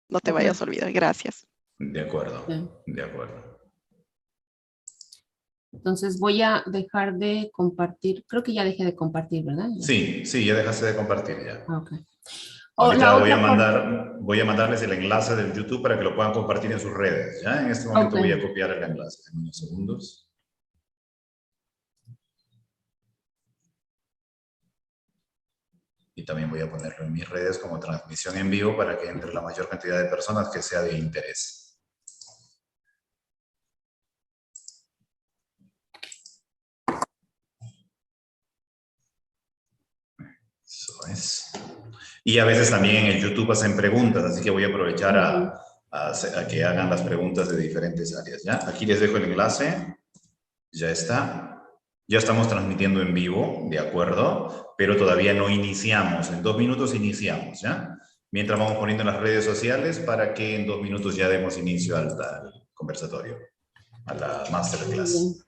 no te vayas a olvidar. Gracias. De acuerdo, Sí. de acuerdo. Entonces voy a dejar de compartir. Creo que ya dejé de compartir, ¿verdad? Sí, sí, ya dejaste de compartir ya. Ah, ok. Ahorita La otra voy a mandarles el enlace del YouTube para que lo puedan compartir en sus redes. ¿Ya? En este momento Ok. voy a copiar el enlace. En unos segundos. Y también voy a ponerlo en mis redes como transmisión en vivo para que entre la mayor cantidad de personas que sea de interés. Eso es. Y a veces también en el YouTube hacen preguntas, así que voy a aprovechar a que hagan las preguntas de diferentes áreas. ¿Ya? Aquí les dejo el enlace. Ya está. Ya estamos transmitiendo en vivo, ¿de acuerdo? Pero todavía no iniciamos. En 2 minutos iniciamos, ¿ya? Mientras vamos poniendo en las redes sociales para que en 2 minutos ya demos inicio al conversatorio, a la masterclass.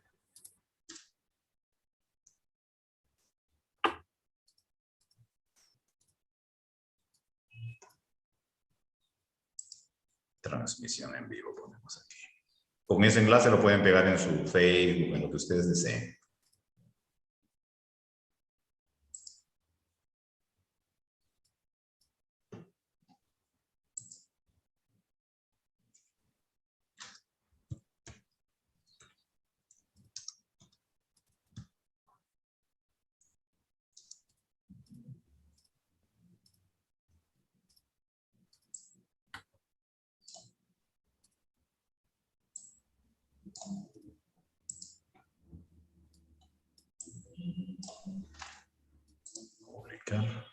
Transmisión en vivo ponemos aquí. Con ese enlace lo pueden pegar en su Facebook, en lo que ustedes deseen. Publicar.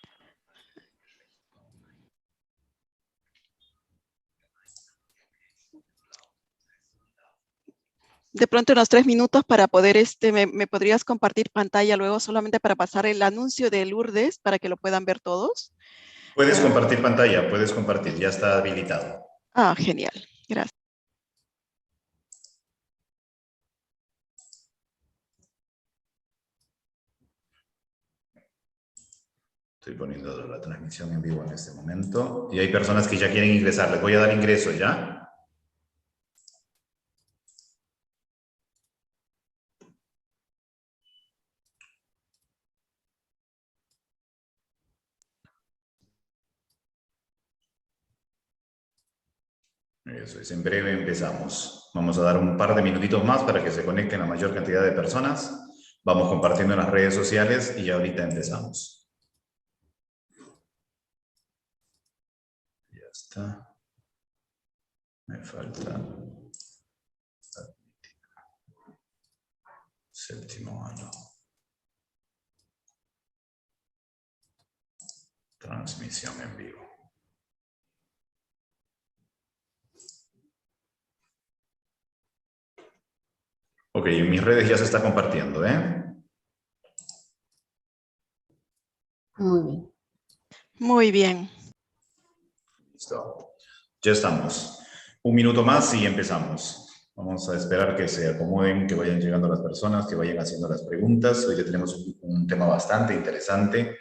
De pronto unos 3 minutos para poder, ¿me podrías compartir pantalla luego solamente para pasar el anuncio de Lourdes para que lo puedan ver todos? Puedes compartir pantalla, puedes compartir, ya está habilitado. Ah, genial, gracias. Estoy poniendo la transmisión en vivo en este momento. Y hay personas que ya quieren ingresar. Les voy a dar ingreso, ¿ya? Eso es, en breve empezamos. Vamos a dar un par de minutitos más para que se conecten la mayor cantidad de personas. Vamos compartiendo en las redes sociales y ahorita empezamos. Ya está. Me falta séptimo año. Transmisión en vivo. Ok, en mis redes ya se está compartiendo, ¿eh? Muy bien. Muy bien. Listo. Ya estamos. Un minuto más y empezamos. Vamos a esperar que se acomoden, que vayan llegando las personas, que vayan haciendo las preguntas. Hoy ya tenemos un tema bastante interesante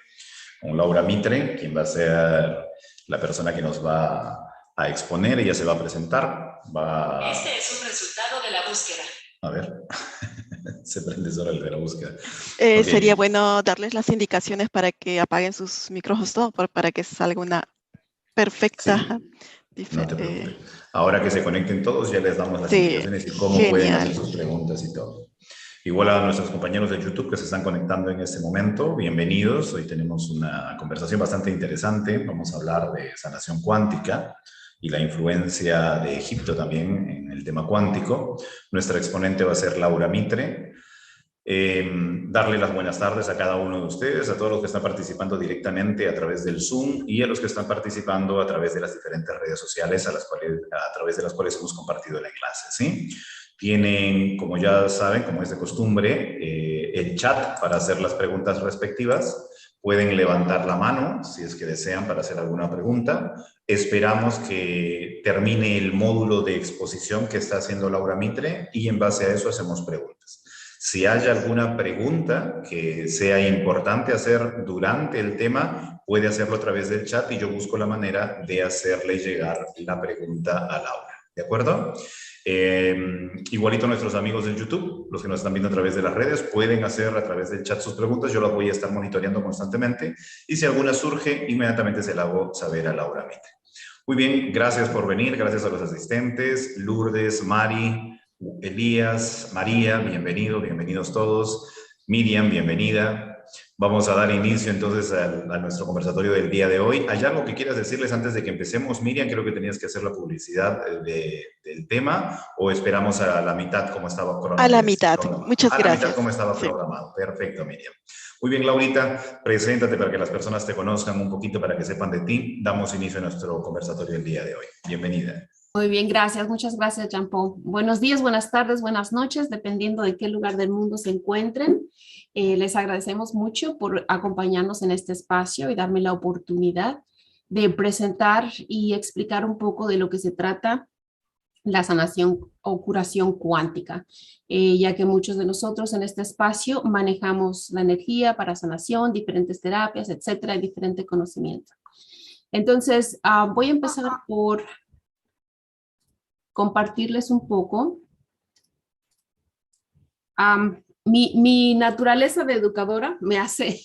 con Laura Mitre, quien va a ser la persona que nos va a exponer. Ella se va a presentar. Este es un resultado de la búsqueda. A ver, se prende solo el de la búsqueda. Okay. Sería bueno darles las indicaciones para que apaguen sus micrófonos, todo, para que salga una perfecta... Sí, no te preocupes. Ahora que se conecten todos, ya les damos las indicaciones y cómo pueden hacer sus preguntas y todo. Igual a nuestros compañeros de YouTube que se están conectando en este momento, bienvenidos. Hoy tenemos una conversación bastante interesante. Vamos a hablar de sanación cuántica y la influencia de Egipto también en el tema cuántico. Nuestra exponente va a ser Laura Mitre. Darle las buenas tardes a cada uno de ustedes, a todos los que están participando directamente a través del Zoom y a los que están participando a través de las diferentes redes sociales a través de las cuales hemos compartido el enlace, ¿sí? Tienen, como ya saben, como es de costumbre, el chat para hacer las preguntas respectivas. Pueden levantar la mano si es que desean para hacer alguna pregunta. Esperamos que termine el módulo de exposición que está haciendo Laura Mitre y en base a eso hacemos preguntas. Si hay alguna pregunta que sea importante hacer durante el tema, puede hacerlo a través del chat y yo busco la manera de hacerle llegar la pregunta a Laura. ¿De acuerdo? Igualito nuestros amigos del YouTube, los que nos están viendo a través de las redes, pueden hacer a través del chat sus preguntas. Yo las voy a estar monitoreando constantemente y si alguna surge, inmediatamente se la hago saber a Laura Mitre. Muy bien, gracias por venir, gracias a los asistentes, Lourdes, Mari, Elías, María, bienvenidos todos. Miriam, bienvenida. Vamos a dar inicio entonces a nuestro conversatorio del día de hoy. ¿Hay algo que quieras decirles antes de que empecemos? Miriam, creo que tenías que hacer la publicidad del tema, o esperamos a la mitad como estaba programado. A la mitad, muchas gracias. A la mitad como estaba programado. Perfecto, Miriam. Muy bien, Laurita, preséntate para que las personas te conozcan un poquito, para que sepan de ti. Damos inicio a nuestro conversatorio del día de hoy. Bienvenida. Muy bien, gracias. Muchas gracias, Jean-Paul. Buenos días, buenas tardes, buenas noches, dependiendo de qué lugar del mundo se encuentren. Les agradecemos mucho por acompañarnos en este espacio y darme la oportunidad de presentar y explicar un poco de lo que se trata la sanación o curación cuántica, ya que muchos de nosotros en este espacio manejamos la energía para sanación, diferentes terapias, etcétera, y diferente conocimiento. Entonces, voy a empezar por compartirles un poco. Mi naturaleza de educadora me hace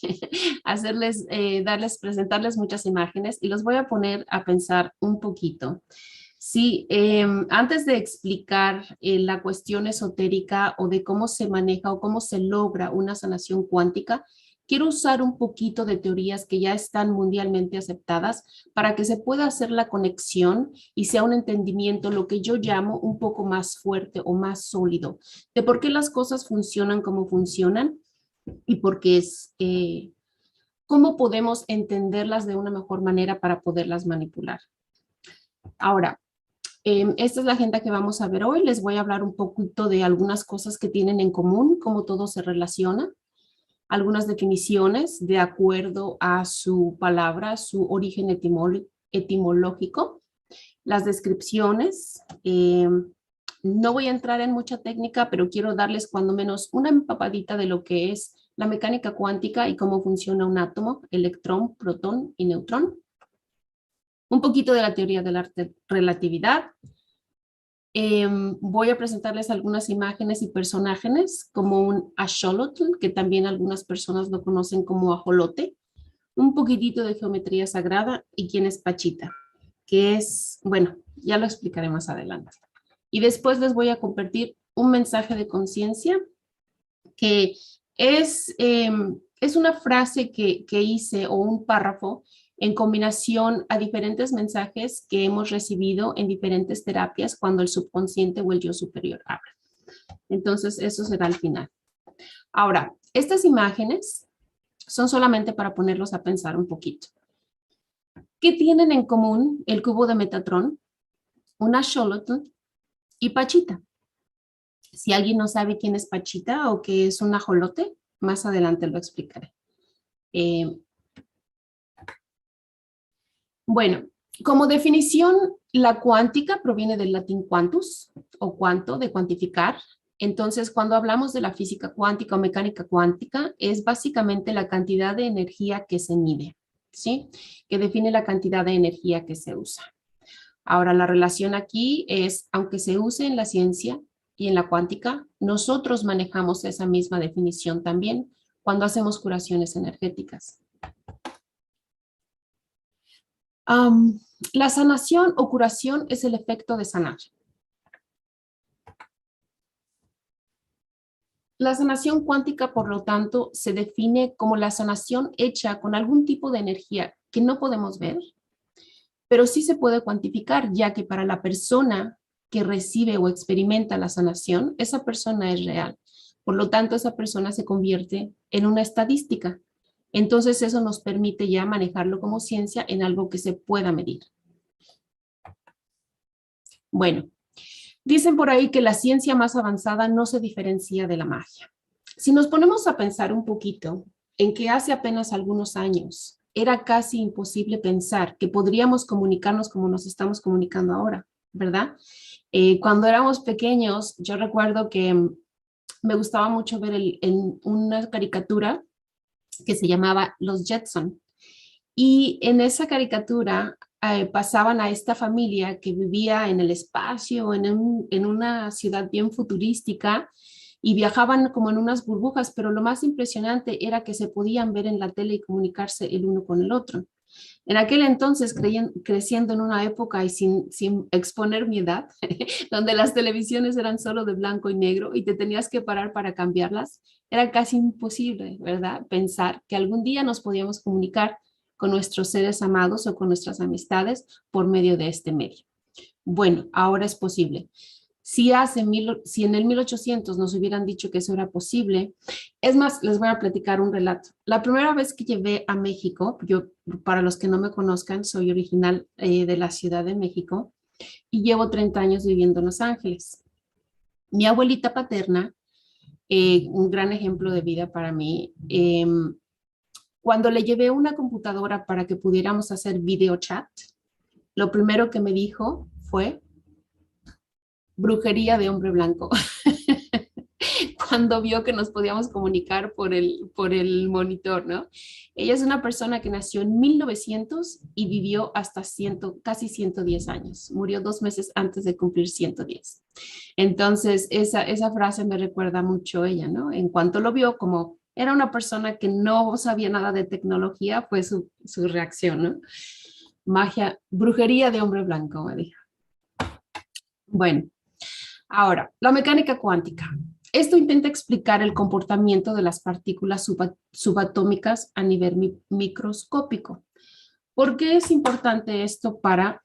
presentarles muchas imágenes y los voy a poner a pensar un poquito. Sí, antes de explicar la cuestión esotérica o de cómo se maneja o cómo se logra una sanación cuántica, quiero usar un poquito de teorías que ya están mundialmente aceptadas para que se pueda hacer la conexión y sea un entendimiento, lo que yo llamo un poco más fuerte o más sólido, de por qué las cosas funcionan como funcionan y por qué cómo podemos entenderlas de una mejor manera para poderlas manipular. Ahora, esta es la agenda que vamos a ver hoy. Les voy a hablar un poquito de algunas cosas que tienen en común, cómo todo se relaciona, algunas definiciones de acuerdo a su palabra, su origen etimológico, las descripciones. No voy a entrar en mucha técnica, pero quiero darles cuando menos una empapadita de lo que es la mecánica cuántica y cómo funciona un átomo, electrón, protón y neutrón. Un poquito de la teoría de la relatividad. Voy a presentarles algunas imágenes y personajes como un axolotl, que también algunas personas lo conocen como ajolote. Un poquitito de geometría sagrada y quién es Pachita, que es, bueno, ya lo explicaré más adelante. Y después les voy a compartir un mensaje de conciencia que es una frase que hice o un párrafo en combinación a diferentes mensajes que hemos recibido en diferentes terapias cuando el subconsciente o el yo superior habla. Entonces, eso será al final. Ahora, estas imágenes son solamente para ponerlos a pensar un poquito. ¿Qué tienen en común el cubo de Metatron, un axolotl y Pachita? Si alguien no sabe quién es Pachita o qué es un ajolote, más adelante lo explicaré. Bueno, como definición, la cuántica proviene del latín quantus o cuanto, de cuantificar. Entonces, cuando hablamos de la física cuántica o mecánica cuántica, es básicamente la cantidad de energía que se mide, ¿sí? Que define la cantidad de energía que se usa. Ahora, la relación aquí es, aunque se use en la ciencia y en la cuántica, nosotros manejamos esa misma definición también cuando hacemos curaciones energéticas. La sanación o curación es el efecto de sanar. La sanación cuántica, por lo tanto, se define como la sanación hecha con algún tipo de energía que no podemos ver, pero sí se puede cuantificar, ya que para la persona que recibe o experimenta la sanación, esa persona es real. Por lo tanto, esa persona se convierte en una estadística. Entonces, eso nos permite ya manejarlo como ciencia en algo que se pueda medir. Bueno, dicen por ahí que la ciencia más avanzada no se diferencia de la magia. Si nos ponemos a pensar un poquito en que hace apenas algunos años era casi imposible pensar que podríamos comunicarnos como nos estamos comunicando ahora, ¿verdad? Cuando éramos pequeños, yo recuerdo que me gustaba mucho ver en una caricatura que se llamaba Los Jetson. Y en esa caricatura pasaban a esta familia que vivía en el espacio, en una ciudad bien futurística, y viajaban como en unas burbujas, pero lo más impresionante era que se podían ver en la tele y comunicarse el uno con el otro. En aquel entonces, creciendo en una época y sin exponer mi edad, donde las televisiones eran solo de blanco y negro y te tenías que parar para cambiarlas, era casi imposible, ¿verdad? Pensar que algún día nos podíamos comunicar con nuestros seres amados o con nuestras amistades por medio de este medio. Bueno, ahora es posible. Si en el 1800 nos hubieran dicho que eso era posible, es más, les voy a platicar un relato. La primera vez que llevé a México, yo, para los que no me conozcan, soy original de la Ciudad de México y llevo 30 años viviendo en Los Ángeles. Mi abuelita paterna, un gran ejemplo de vida para mí, cuando le llevé una computadora para que pudiéramos hacer video chat, lo primero que me dijo fue brujería de hombre blanco. Cuando vio que nos podíamos comunicar por el monitor, ¿no? Ella es una persona que nació en 1900 y vivió hasta casi 110 años. Murió 2 meses antes de cumplir 110. Entonces, esa frase me recuerda mucho a ella, ¿no? En cuanto lo vio, como era una persona que no sabía nada de tecnología, fue su reacción, ¿no? Magia, brujería de hombre blanco, me dijo. Bueno, ahora, la mecánica cuántica. Esto intenta explicar el comportamiento de las partículas subatómicas a nivel microscópico. ¿Por qué es importante esto para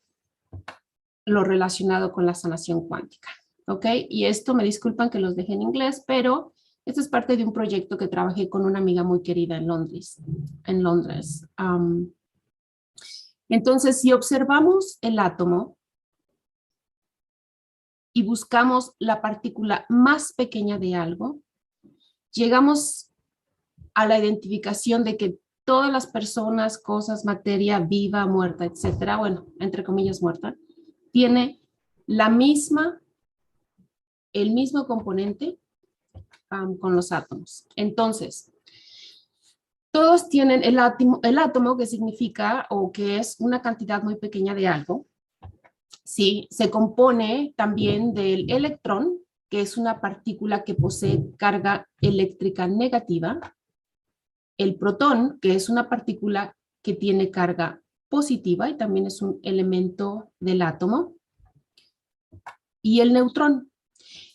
lo relacionado con la sanación cuántica? ¿Ok? Y esto, me disculpan que los deje en inglés, pero esto es parte de un proyecto que trabajé con una amiga muy querida en Londres. Entonces, si observamos el átomo, y buscamos la partícula más pequeña de algo, llegamos a la identificación de que todas las personas, cosas, materia viva, muerta, etcétera, bueno, entre comillas muerta, tiene el mismo componente con los átomos. Entonces, todos tienen el átomo que significa o que es una cantidad muy pequeña de algo. Sí, se compone también del electrón, que es una partícula que posee carga eléctrica negativa, el protón, que es una partícula que tiene carga positiva y también es un elemento del átomo, y el neutrón.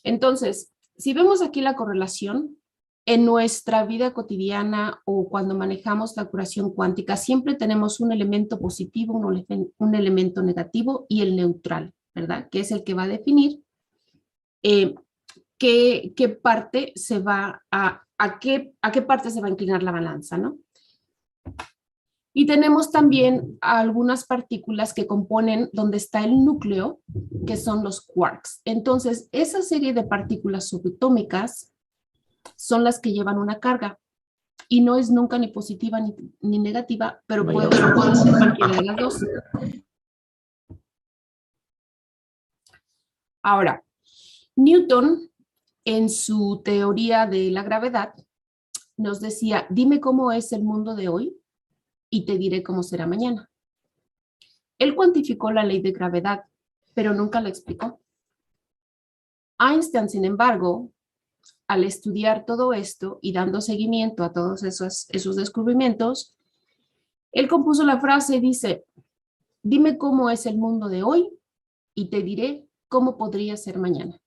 Entonces, si vemos aquí la correlación, en nuestra vida cotidiana o cuando manejamos la curación cuántica, siempre tenemos un elemento positivo, un elemento negativo y el neutral, ¿verdad? Que es el que va a definir qué parte se va a qué parte se va a inclinar la balanza, ¿no? Y tenemos también algunas partículas que componen donde está el núcleo, que son los quarks. Entonces, esa serie de partículas subatómicas son las que llevan una carga y no es nunca ni positiva ni negativa, pero puede ser cualquiera de las dos. Ahora, Newton, en su teoría de la gravedad, nos decía, dime cómo es el mundo de hoy y te diré cómo será mañana. Él cuantificó la ley de gravedad, pero nunca la explicó. Einstein, sin embargo, al estudiar todo esto y dando seguimiento a todos esos descubrimientos, él compuso la frase y dice, dime cómo es el mundo de hoy y te diré cómo podría ser mañana.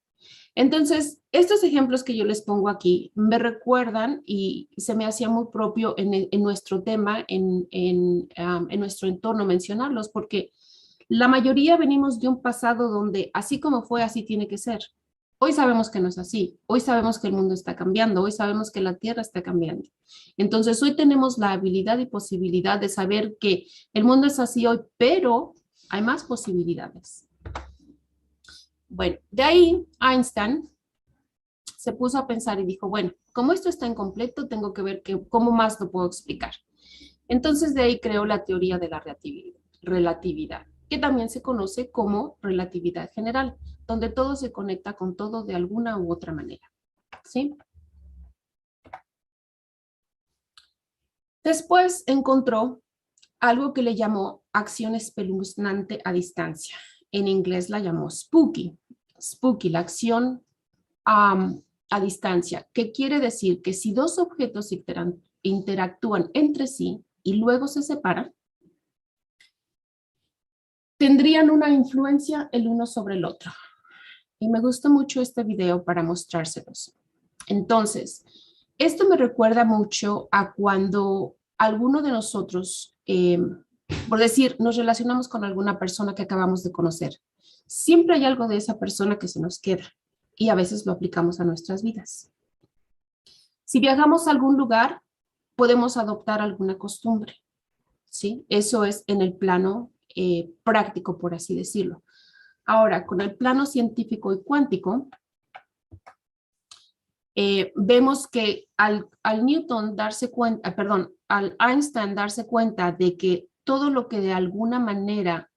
Entonces, estos ejemplos que yo les pongo aquí me recuerdan y se me hacía muy propio en nuestro tema, en nuestro entorno mencionarlos, porque la mayoría venimos de un pasado donde así como fue, así tiene que ser. Hoy sabemos que no es así, hoy sabemos que el mundo está cambiando, hoy sabemos que la Tierra está cambiando. Entonces hoy tenemos la habilidad y posibilidad de saber que el mundo es así hoy, pero hay más posibilidades. Bueno, de ahí Einstein se puso a pensar y dijo, bueno, como esto está incompleto, tengo que ver cómo más lo puedo explicar. Entonces de ahí creó la teoría de la relatividad, que también se conoce como relatividad general, donde todo se conecta con todo de alguna u otra manera. ¿Sí? Después encontró algo que le llamó acción espeluznante a distancia. En inglés la llamó spooky. Spooky, la acción a distancia, que quiere decir que si dos objetos interactúan entre sí y luego se separan, tendrían una influencia el uno sobre el otro. Y me gusta mucho este video para mostrárselos. Entonces, esto me recuerda mucho a cuando alguno de nosotros, por decir, nos relacionamos con alguna persona que acabamos de conocer. Siempre hay algo de esa persona que se nos queda y a veces lo aplicamos a nuestras vidas. Si viajamos a algún lugar, podemos adoptar alguna costumbre, ¿sí? Eso es en el plano práctico, por así decirlo. Ahora, con el plano científico y cuántico, vemos que al Newton darse cuenta, al Einstein darse cuenta de que todo lo que de alguna manera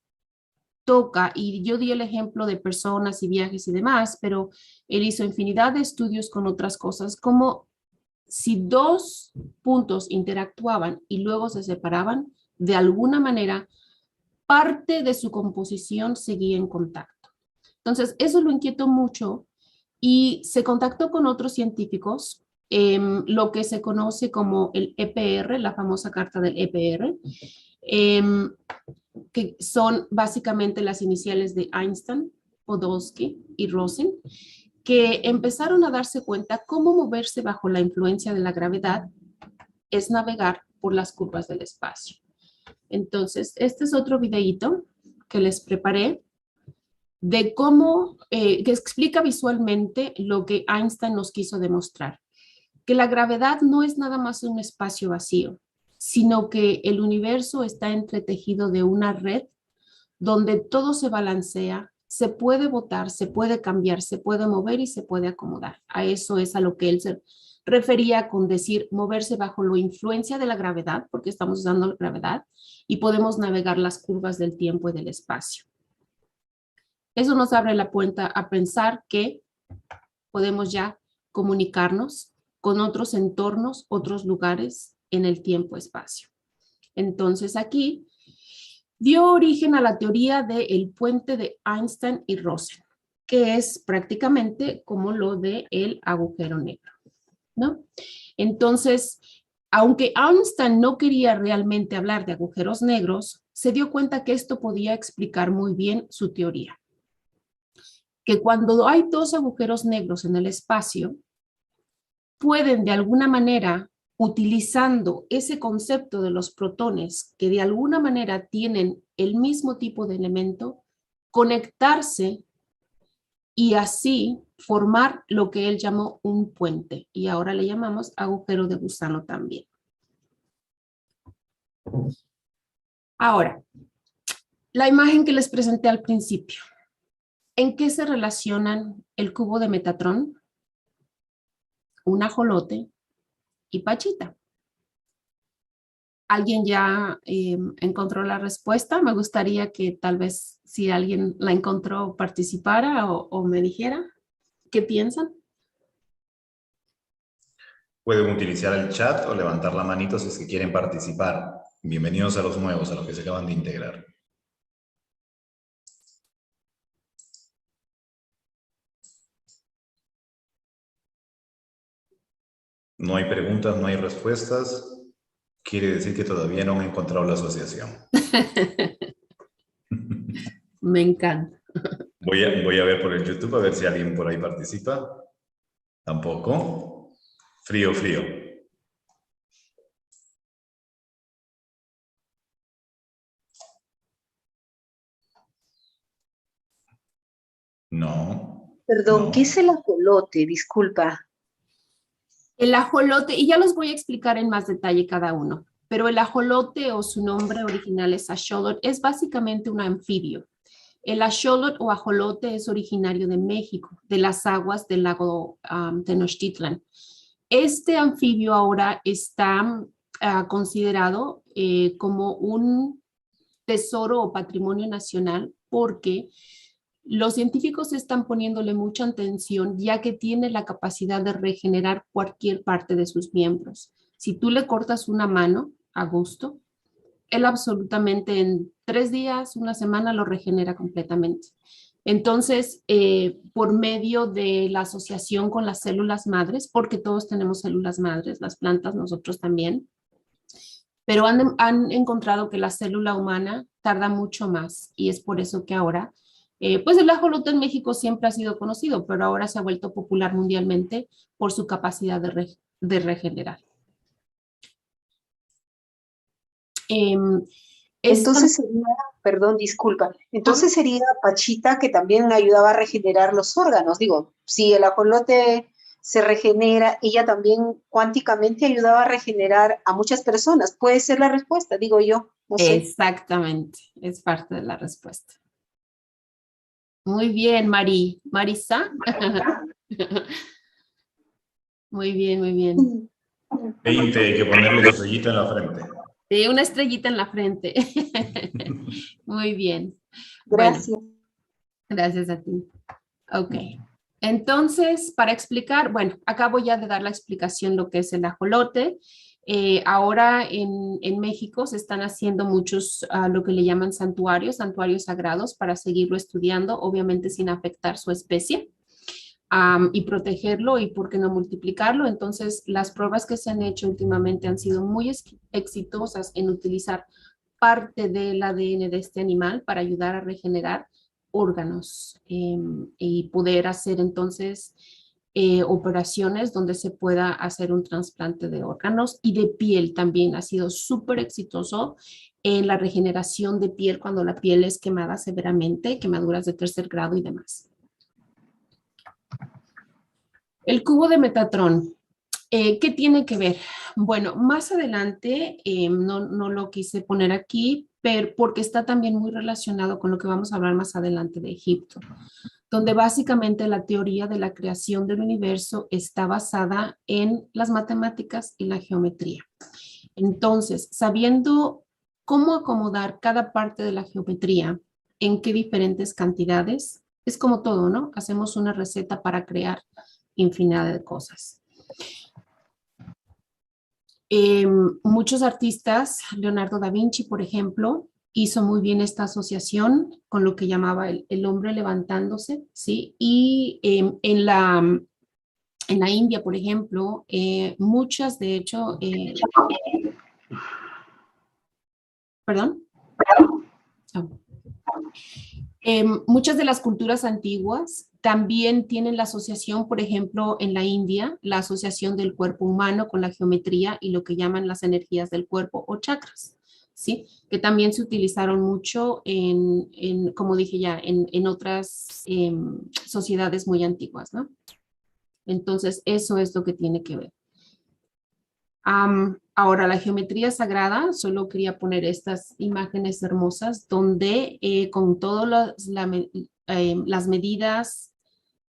toca, y yo di el ejemplo de personas y viajes y demás, pero él hizo infinidad de estudios con otras cosas, como si dos puntos interactuaban y luego se separaban, de alguna manera, parte de su composición seguía en contacto. Entonces, eso lo inquietó mucho y se contactó con otros científicos, lo que se conoce como el EPR, la famosa carta del EPR, que son básicamente las iniciales de Einstein, Podolsky y Rosen, que empezaron a darse cuenta cómo moverse bajo la influencia de la gravedad es navegar por las curvas del espacio. Entonces, este es otro videíto que les preparé de cómo, que explica visualmente lo que Einstein nos quiso demostrar, que la gravedad no es nada más un espacio vacío, sino que el universo está entretejido de una red donde todo se balancea, se puede botar, se puede cambiar, se puede mover y se puede acomodar. A eso es a lo que él se refería con decir moverse bajo la influencia de la gravedad, porque estamos usando la gravedad, y podemos navegar las curvas del tiempo y del espacio. Eso nos abre la puerta a pensar que podemos ya comunicarnos con otros entornos, otros lugares en el tiempo-espacio. Entonces aquí dio origen a la teoría del puente de Einstein y Rosen, que es prácticamente como lo del agujero negro, ¿no? Entonces, aunque Einstein no quería realmente hablar de agujeros negros, se dio cuenta que esto podía explicar muy bien su teoría. Que cuando hay dos agujeros negros en el espacio, pueden de alguna manera, utilizando ese concepto de los protones, que de alguna manera tienen el mismo tipo de elemento, conectarse y así formar lo que él llamó un puente. Y ahora le llamamos agujero de gusano también. Ahora, la imagen que les presenté al principio. ¿En qué se relacionan el cubo de Metatron, un ajolote y Pachita? ¿Alguien ya encontró la respuesta? Me gustaría que tal vez si alguien la encontró participara o me dijera qué piensan. Pueden utilizar el chat o levantar la manito si es que quieren participar. Bienvenidos a los nuevos, a los que se acaban de integrar. No hay preguntas, no hay respuestas. Quiere decir que todavía no han encontrado la asociación. Me encanta. Voy a ver por el YouTube a ver si alguien por ahí participa. Tampoco. Frío, frío. No. Perdón, No. ¿qué es el ajolote? Disculpa. El ajolote, y ya los voy a explicar en más detalle cada uno, pero el ajolote o su nombre original es axolotl, es básicamente un anfibio. El axolotl o ajolote es originario de México, de las aguas del lago Tenochtitlan. Este anfibio ahora está considerado como un tesoro o patrimonio nacional porque los científicos están poniéndole mucha atención ya que tiene la capacidad de regenerar cualquier parte de sus miembros. Si tú le cortas una mano a gusto, él absolutamente en 3 días, una semana lo regenera completamente. Entonces, por medio de la asociación con las células madres, porque todos tenemos células madres, las plantas, nosotros también, pero han encontrado que la célula humana tarda mucho más y es por eso que ahora, pues el ajolote en México siempre ha sido conocido, pero ahora se ha vuelto popular mundialmente por su capacidad de regenerar. Em, Entonces sería, perdón, disculpa, entonces sería Pachita que también ayudaba a regenerar los órganos. Digo, si el ajolote se regenera, ella también cuánticamente ayudaba a regenerar a muchas personas. Puede ser la respuesta, digo yo, no sé. Exactamente, es parte de la respuesta. Muy bien, Marisa. Muy bien, muy bien. 20, hay que ponerle su estrellita en la frente. Sí, una estrellita en la frente. Muy bien. Gracias. Bueno, gracias a ti. Ok. Entonces, para explicar, bueno, acabo ya de dar la explicación lo que es el ajolote. Ahora en México se están haciendo muchos, lo que le llaman santuarios sagrados para seguirlo estudiando, obviamente sin afectar su especie. Y protegerlo y por qué no multiplicarlo. Entonces, las pruebas que se han hecho últimamente han sido muy exitosas en utilizar parte del ADN de este animal para ayudar a regenerar órganos y poder hacer entonces operaciones donde se pueda hacer un trasplante de órganos y de piel también. Ha sido súper exitoso en la regeneración de piel cuando la piel es quemada severamente, quemaduras de 3er grado y demás. El cubo de Metatron, ¿qué tiene que ver? Bueno, más adelante, no lo quise poner aquí, pero porque está también muy relacionado con lo que vamos a hablar más adelante de Egipto, donde básicamente la teoría de la creación del universo está basada en las matemáticas y la geometría. Entonces, sabiendo cómo acomodar cada parte de la geometría, en qué diferentes cantidades, es como todo, ¿no? Hacemos una receta para crear infinidad de cosas. Muchos artistas, Leonardo da Vinci, por ejemplo, hizo muy bien esta asociación con lo que llamaba el hombre levantándose, ¿sí? Y en la India, por ejemplo, muchas, de hecho, ¿perdón? Oh. Muchas de las culturas antiguas también tienen la asociación, por ejemplo, en la India, la asociación del cuerpo humano con la geometría y lo que llaman las energías del cuerpo o chakras, ¿sí? Que también se utilizaron mucho como dije ya, en otras sociedades muy antiguas, ¿no? Entonces, eso es lo que tiene que ver. Ahora, la geometría sagrada, solo quería poner estas imágenes hermosas donde con todas las medidas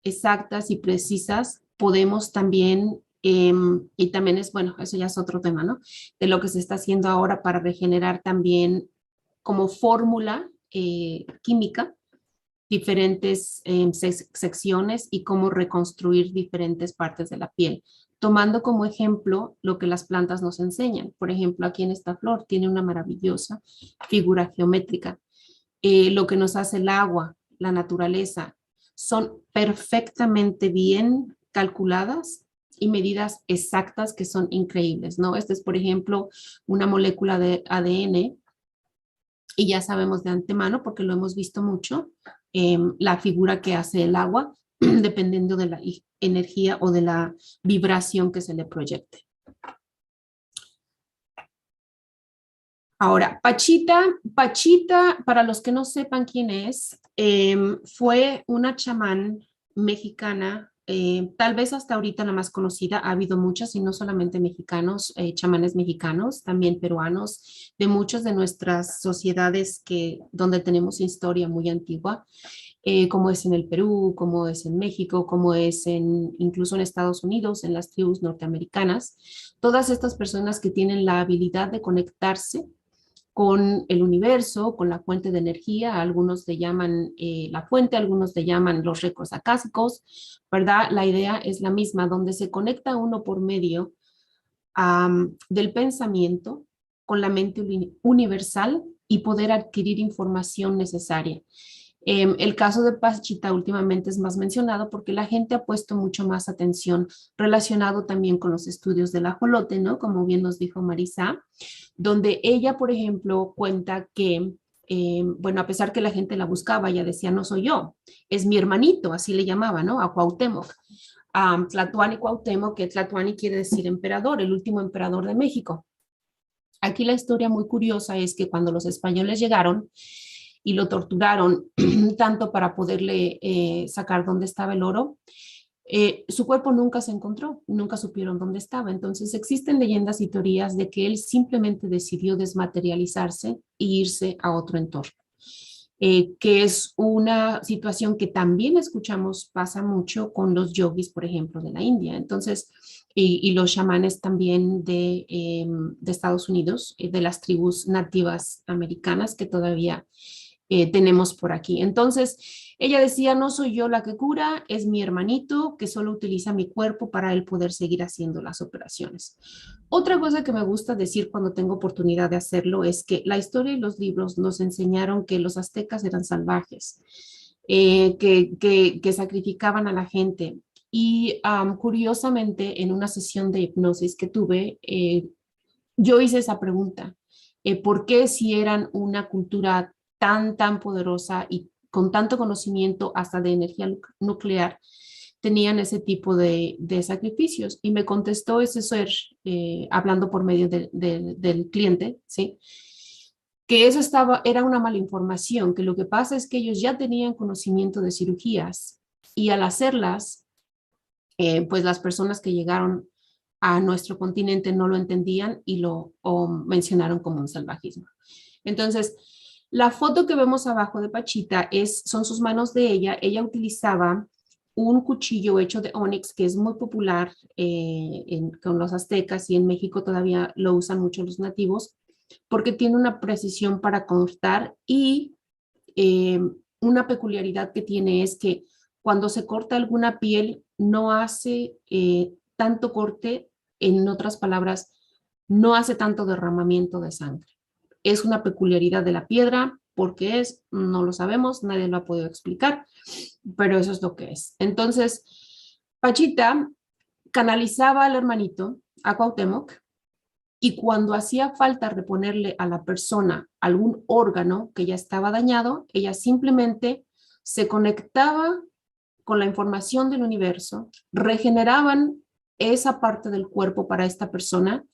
exactas y precisas podemos también, y también es, bueno, eso ya es otro tema, ¿no? De lo que se está haciendo ahora para regenerar también como fórmula química diferentes secciones y cómo reconstruir diferentes partes de la piel, tomando como ejemplo lo que las plantas nos enseñan. Por ejemplo, aquí en esta flor tiene una maravillosa figura geométrica. Lo que nos hace el agua, la naturaleza, son perfectamente bien calculadas y medidas exactas que son increíbles, ¿no? Este es, por ejemplo, una molécula de ADN y ya sabemos de antemano, porque lo hemos visto mucho, la figura que hace el agua, dependiendo de la energía o de la vibración que se le proyecte. Ahora, Pachita, para los que no sepan quién es, fue una chamán mexicana, tal vez hasta ahorita la más conocida, ha habido muchas y no solamente mexicanos, chamanes mexicanos, también peruanos, de muchas de nuestras sociedades donde tenemos historia muy antigua, como es en el Perú, como es en México, como es incluso en Estados Unidos, en las tribus norteamericanas, todas estas personas que tienen la habilidad de conectarse con el universo, con la fuente de energía, algunos le llaman la fuente, algunos le llaman los récords acásicos, ¿verdad? La idea es la misma, donde se conecta uno por medio del pensamiento con la mente universal y poder adquirir información necesaria. El caso de Pachita últimamente es más mencionado porque la gente ha puesto mucho más atención relacionado también con los estudios del ajolote, ¿no? Como bien nos dijo Marisa, donde ella, por ejemplo, cuenta que, bueno, a pesar que la gente la buscaba, ella decía, no soy yo, es mi hermanito, así le llamaba, ¿no? A Cuauhtémoc. Tlatuani Cuauhtémoc, que Tlatuani quiere decir emperador, el último emperador de México. Aquí la historia muy curiosa es que cuando los españoles llegaron y lo torturaron tanto para poderle sacar dónde estaba el oro, su cuerpo nunca se encontró, nunca supieron dónde estaba. Entonces existen leyendas y teorías de que él simplemente decidió desmaterializarse e irse a otro entorno. Que es una situación que también escuchamos pasa mucho con los yogis, por ejemplo, de la India. Entonces, y los chamanes también de Estados Unidos, de las tribus nativas americanas que todavía tenemos por aquí. Entonces, ella decía, no soy yo la que cura, es mi hermanito que solo utiliza mi cuerpo para él poder seguir haciendo las operaciones. Otra cosa que me gusta decir cuando tengo oportunidad de hacerlo es que la historia y los libros nos enseñaron que los aztecas eran salvajes, que sacrificaban a la gente. Y curiosamente, en una sesión de hipnosis que tuve, yo hice esa pregunta. ¿Por qué si eran una cultura tan poderosa y con tanto conocimiento hasta de energía nuclear, tenían ese tipo de sacrificios? Y me contestó ese ser, hablando por medio del cliente, ¿sí? Que eso era una mala información, que lo que pasa es que ellos ya tenían conocimiento de cirugías y al hacerlas, pues las personas que llegaron a nuestro continente no lo entendían y lo mencionaron como un salvajismo. Entonces, la foto que vemos abajo de Pachita son sus manos de ella. Ella utilizaba un cuchillo hecho de ónix, que es muy popular con los aztecas y en México todavía lo usan mucho los nativos, porque tiene una precisión para cortar y una peculiaridad que tiene es que cuando se corta alguna piel no hace tanto corte, en otras palabras, no hace tanto derramamiento de sangre. Es una peculiaridad de la piedra, porque no lo sabemos, nadie lo ha podido explicar, pero eso es lo que es. Entonces, Pachita canalizaba al hermanito, a Cuauhtémoc, y cuando hacía falta reponerle a la persona algún órgano que ya estaba dañado, ella simplemente se conectaba con la información del universo, regeneraban esa parte del cuerpo para esta persona.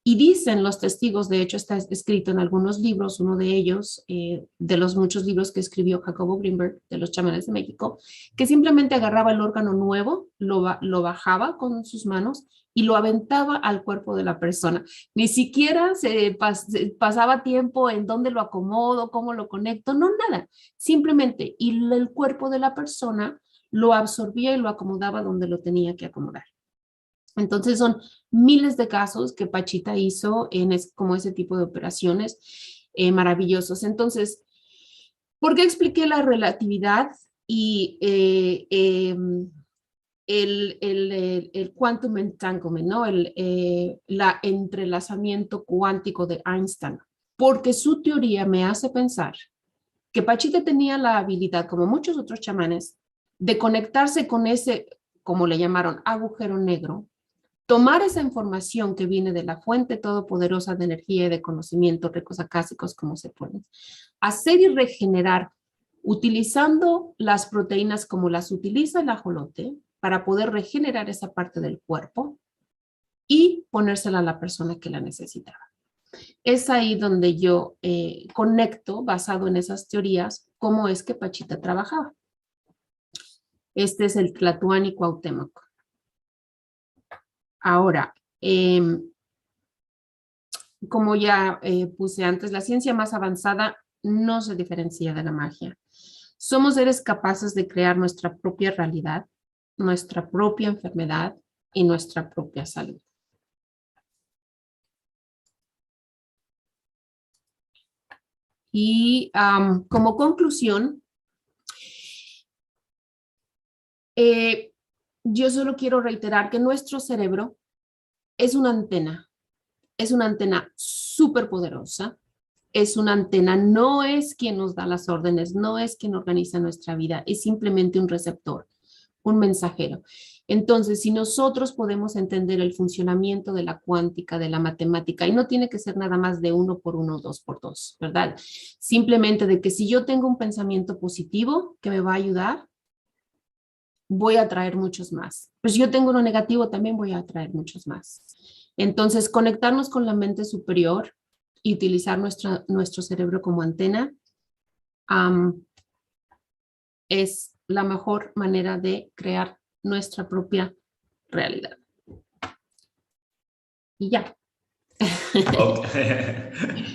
Y dicen los testigos, de hecho está escrito en algunos libros, uno de ellos, de los muchos libros que escribió Jacobo Greenberg, de los chamanes de México, que simplemente agarraba el órgano nuevo, lo bajaba con sus manos y lo aventaba al cuerpo de la persona. Ni siquiera se pasaba tiempo en dónde lo acomodo, cómo lo conecto, no, nada. Simplemente, y el cuerpo de la persona lo absorbía y lo acomodaba donde lo tenía que acomodar. Entonces son miles de casos que Pachita hizo como ese tipo de operaciones maravillosos. Entonces, ¿por qué expliqué la relatividad y el quantum entanglement, ¿no? El entrelazamiento cuántico de Einstein? Porque su teoría me hace pensar que Pachita tenía la habilidad, como muchos otros chamanes, de conectarse con ese, como le llamaron, agujero negro, tomar esa información que viene de la fuente todopoderosa de energía y de conocimiento, ricos acásicos, como se ponen, hacer y regenerar utilizando las proteínas como las utiliza el ajolote para poder regenerar esa parte del cuerpo y ponérsela a la persona que la necesitaba. Es ahí donde yo conecto, basado en esas teorías, cómo es que Pachita trabajaba. Este es el Tlatuani Cuauhtémoc. Ahora, como ya puse antes, la ciencia más avanzada no se diferencia de la magia. Somos seres capaces de crear nuestra propia realidad, nuestra propia enfermedad y nuestra propia salud. Y como conclusión, yo solo quiero reiterar que nuestro cerebro es una antena es una antena súper poderosa. Es una antena, no es quien nos da las órdenes, no es quien organiza nuestra vida, es simplemente un receptor, un mensajero. Entonces, si nosotros podemos entender el funcionamiento de la cuántica, de la matemática, y no tiene que ser nada más de 1 por 1, 2 por 2, ¿verdad? Simplemente de que si yo tengo un pensamiento positivo que me va a ayudar, voy a atraer muchos más. Pero si yo tengo uno negativo, también voy a atraer muchos más. Entonces, conectarnos con la mente superior y utilizar nuestro cerebro como antena es la mejor manera de crear nuestra propia realidad. Y ya.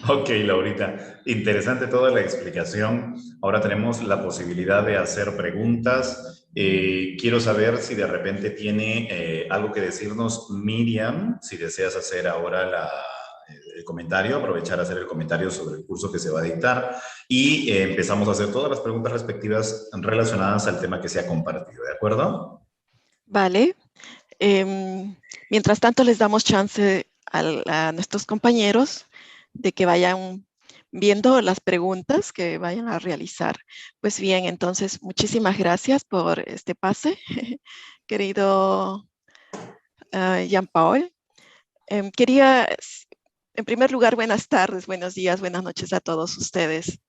Ok, Laurita. Interesante toda la explicación. Ahora tenemos la posibilidad de hacer preguntas. Quiero saber si de repente tiene algo que decirnos Miriam, si deseas hacer ahora el comentario, aprovechar a hacer el comentario sobre el curso que se va a dictar y empezamos a hacer todas las preguntas respectivas relacionadas al tema que se ha compartido, ¿de acuerdo? Vale. Mientras tanto, les damos chance a nuestros compañeros de que vayan viendo las preguntas que vayan a realizar. Pues bien, entonces, muchísimas gracias por este pase, querido Jean-Paul. Quería, en primer lugar, buenas tardes, buenos días, buenas noches a todos ustedes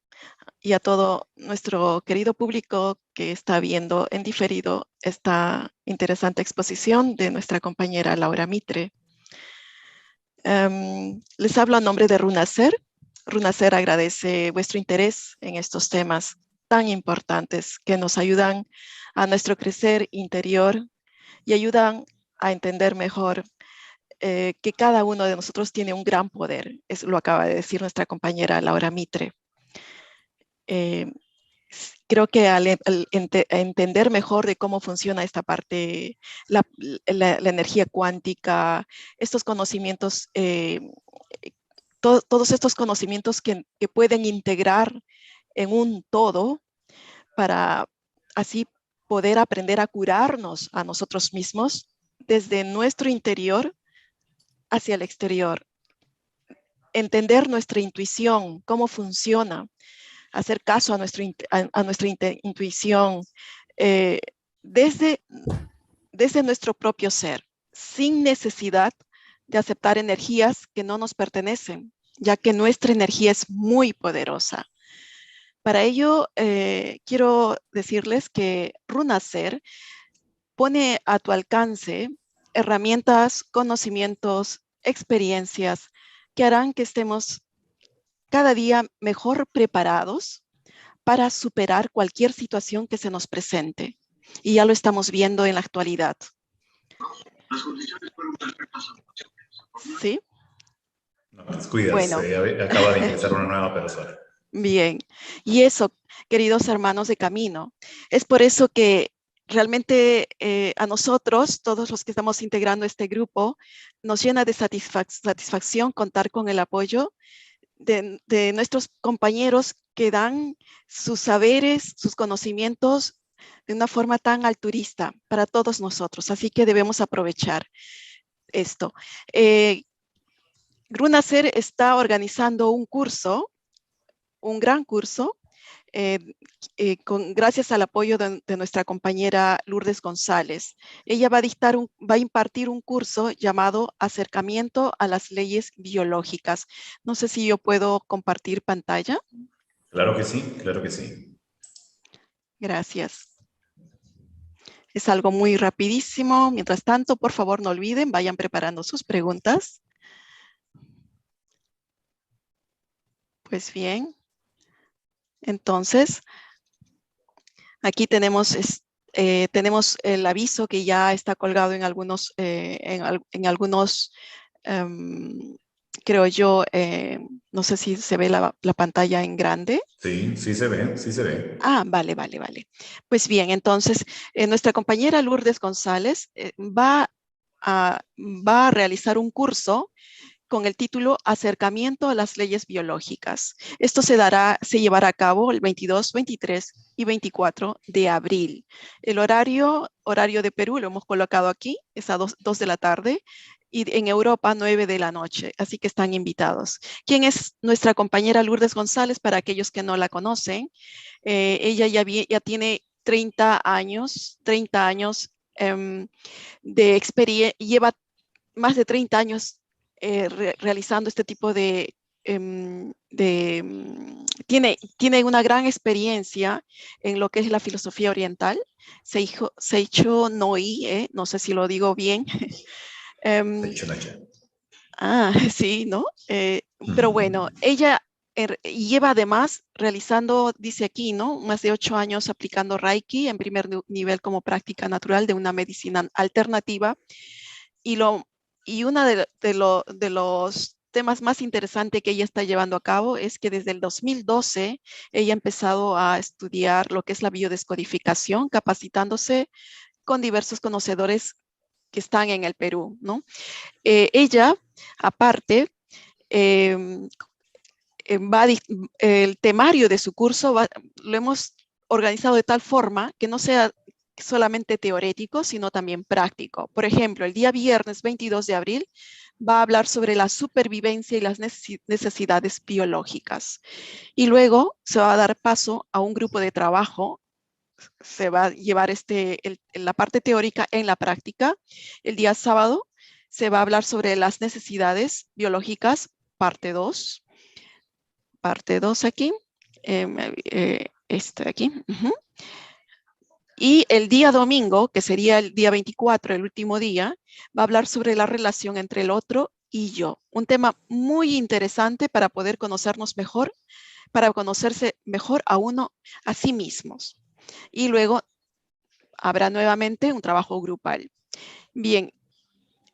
y a todo nuestro querido público que está viendo en diferido esta interesante exposición de nuestra compañera Laura Mitre. Les hablo a nombre de Runacer. Runacer agradece vuestro interés en estos temas tan importantes que nos ayudan a nuestro crecer interior y ayudan a entender mejor que cada uno de nosotros tiene un gran poder. Eso lo acaba de decir nuestra compañera Laura Mitre. Creo que al entender mejor de cómo funciona esta parte, la energía cuántica, estos conocimientos, todos estos conocimientos que pueden integrar en un todo para así poder aprender a curarnos a nosotros mismos desde nuestro interior hacia el exterior. Entender nuestra intuición, cómo funciona, hacer caso a nuestra intuición desde nuestro propio ser, sin necesidad de aceptar energías que no nos pertenecen, ya que nuestra energía es muy poderosa. Para ello, quiero decirles que Runacer pone a tu alcance herramientas, conocimientos, experiencias que harán que estemos cada día mejor preparados para superar cualquier situación que se nos presente. Y ya lo estamos viendo en la actualidad. Las condiciones fueron perfectas. ¿Sí? No, descuidas, bueno. Acaba de ingresar una nueva persona. Bien. Y eso, queridos hermanos de camino, es por eso que realmente a nosotros, todos los que estamos integrando este grupo, nos llena de satisfacción contar con el apoyo de nuestros compañeros que dan sus saberes, sus conocimientos de una forma tan altruista para todos nosotros. Así que debemos aprovechar esto. Runacer está organizando un curso, un gran curso, gracias al apoyo de nuestra compañera Lourdes González. Ella va a impartir un curso llamado Acercamiento a las Leyes Biológicas. No sé si yo puedo compartir pantalla. Claro que sí, claro que sí. Gracias. Es algo muy rapidísimo. Mientras tanto, por favor, no olviden, vayan preparando sus preguntas. Pues bien. Entonces, aquí tenemos el aviso que ya está colgado en algunos, creo yo, no sé si se ve la pantalla en grande. Sí, sí se ve, sí se ve. Ah, vale. Pues bien, entonces, nuestra compañera Lourdes González va a realizar un curso con el título Acercamiento a las Leyes Biológicas. Esto se llevará a cabo el 22, 23 y 24 de abril. El horario de Perú lo hemos colocado aquí, es a 2 de la tarde. y en Europa 9 de la noche, así que están invitados. ¿Quién es nuestra compañera Lourdes González? Para aquellos que no la conocen, ella ya tiene 30 años de experiencia, lleva más de 30 años realizando este tipo de tiene una gran experiencia en lo que es la filosofía oriental. Seicho Noi, no sé si lo digo bien. Sí, ¿no? Pero bueno, ella lleva además realizando, dice aquí, ¿no? Más de 8 años aplicando Reiki en primer nivel como práctica natural de una medicina alternativa. Y uno de los temas más interesantes que ella está llevando a cabo es que desde el 2012 ella ha empezado a estudiar lo que es la biodescodificación, capacitándose con diversos conocedores que están en el Perú, ¿no? Ella, aparte, el temario de su curso lo hemos organizado de tal forma que no sea solamente teórico, sino también práctico. Por ejemplo, el día viernes 22 de abril va a hablar sobre la supervivencia y las necesidades biológicas. Y luego se va a dar paso a un grupo de trabajo. Se va a llevar la parte teórica en la práctica. El día sábado se va a hablar sobre las necesidades biológicas, parte 2. Parte 2 aquí. Aquí. Y el día domingo, que sería el día 24, el último día, va a hablar sobre la relación entre el otro y yo. Un tema muy interesante para poder conocernos mejor, para conocerse mejor a uno, a sí mismos. Y luego habrá nuevamente un trabajo grupal. Bien,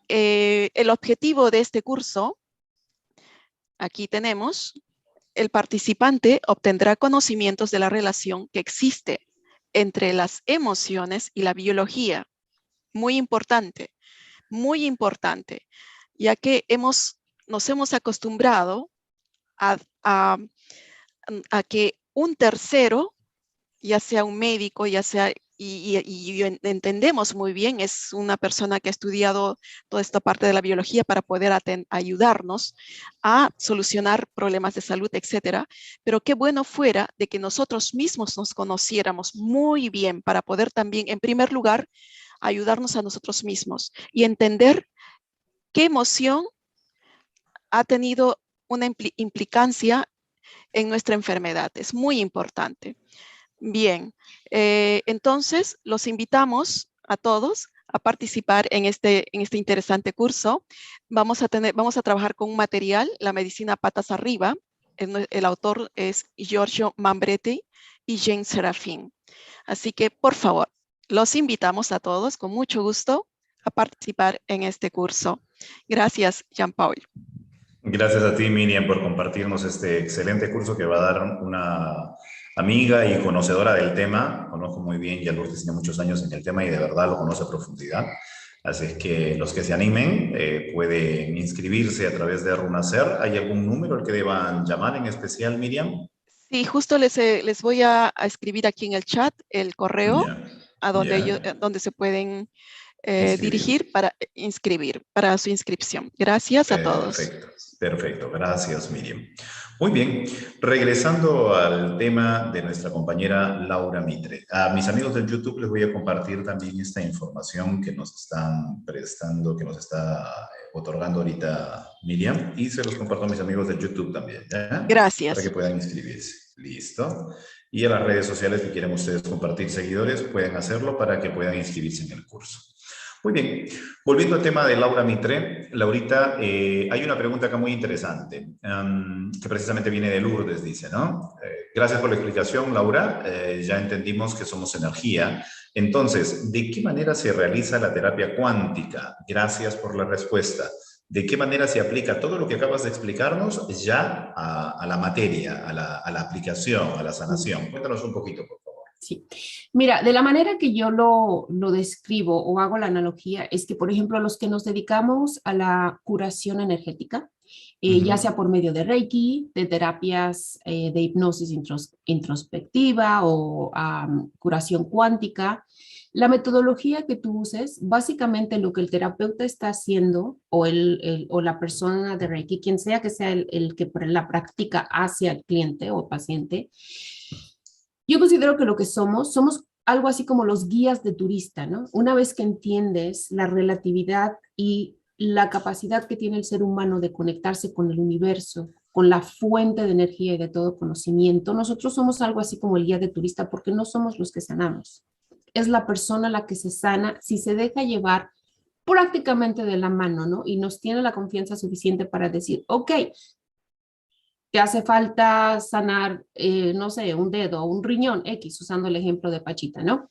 el objetivo de este curso, aquí tenemos, el participante obtendrá conocimientos de la relación que existe entre las emociones y la biología. Muy importante, ya que nos hemos acostumbrado a que un tercero, ya sea un médico, ya sea, y entendemos muy bien, es una persona que ha estudiado toda esta parte de la biología para poder ayudarnos a solucionar problemas de salud, etcétera. Pero qué bueno fuera de que nosotros mismos nos conociéramos muy bien para poder también, en primer lugar, ayudarnos a nosotros mismos y entender qué emoción ha tenido una implicancia en nuestra enfermedad. Es muy importante. Bien, entonces los invitamos a todos a participar en este interesante curso. Vamos a trabajar con un material, la medicina patas arriba. El autor es Giorgio Mambretti y Jane Serafín. Así que, por favor, los invitamos a todos con mucho gusto a participar en este curso. Gracias, Jean-Paul. Gracias a ti, Miriam, por compartirnos este excelente curso que va a dar una amiga y conocedora del tema. Conozco muy bien, ya Lourdes tiene muchos años en el tema y de verdad lo conoce a profundidad. Así es que los que se animen pueden inscribirse a través de Runacer. ¿Hay algún número al que deban llamar en especial, Miriam? Sí, justo les voy a escribir aquí en el chat el correo a donde se pueden dirigir para inscribir, para su inscripción. Gracias a todos. Perfecto. Gracias, Miriam. Muy bien. Regresando al tema de nuestra compañera Laura Mitre. A mis amigos del YouTube les voy a compartir también esta información que nos están prestando, que nos está otorgando ahorita Miriam, y se los comparto a mis amigos del YouTube también. ¿Ya? Gracias. Para que puedan inscribirse. Listo. Y a las redes sociales que quieren ustedes compartir seguidores, pueden hacerlo para que puedan inscribirse en el curso. Muy bien, volviendo al tema de Laura Mitre, Laurita, hay una pregunta acá muy interesante, que precisamente viene de Lourdes, dice, ¿no? Gracias por la explicación, Laura, ya entendimos que somos energía. Entonces, ¿de qué manera se realiza la terapia cuántica? Gracias por la respuesta. ¿De qué manera se aplica todo lo que acabas de explicarnos ya a la materia, a la aplicación, a la sanación? Cuéntanos un poquito, por favor. Sí, mira, de la manera que yo lo describo o hago la analogía es que, por ejemplo, los que nos dedicamos a la curación energética, ya sea por medio de Reiki, de terapias de hipnosis introspectiva o curación cuántica, La metodología que tú uses, básicamente lo que el terapeuta está haciendo o, o la persona de Reiki, quien sea que sea el que la práctica hacia el cliente o paciente, yo considero que lo que somos algo así como los guías de turista, ¿no? Una vez que entiendes la relatividad y la capacidad que tiene el ser humano de conectarse con el universo, con la fuente de energía y de todo conocimiento, nosotros somos algo así como el guía de turista porque no somos los que sanamos. Es la persona la que se sana si se deja llevar prácticamente de la mano, ¿no? Y nos tiene la confianza suficiente para decir, ok, te hace falta sanar, no sé, un dedo o un riñón X, usando el ejemplo de Pachita, ¿no?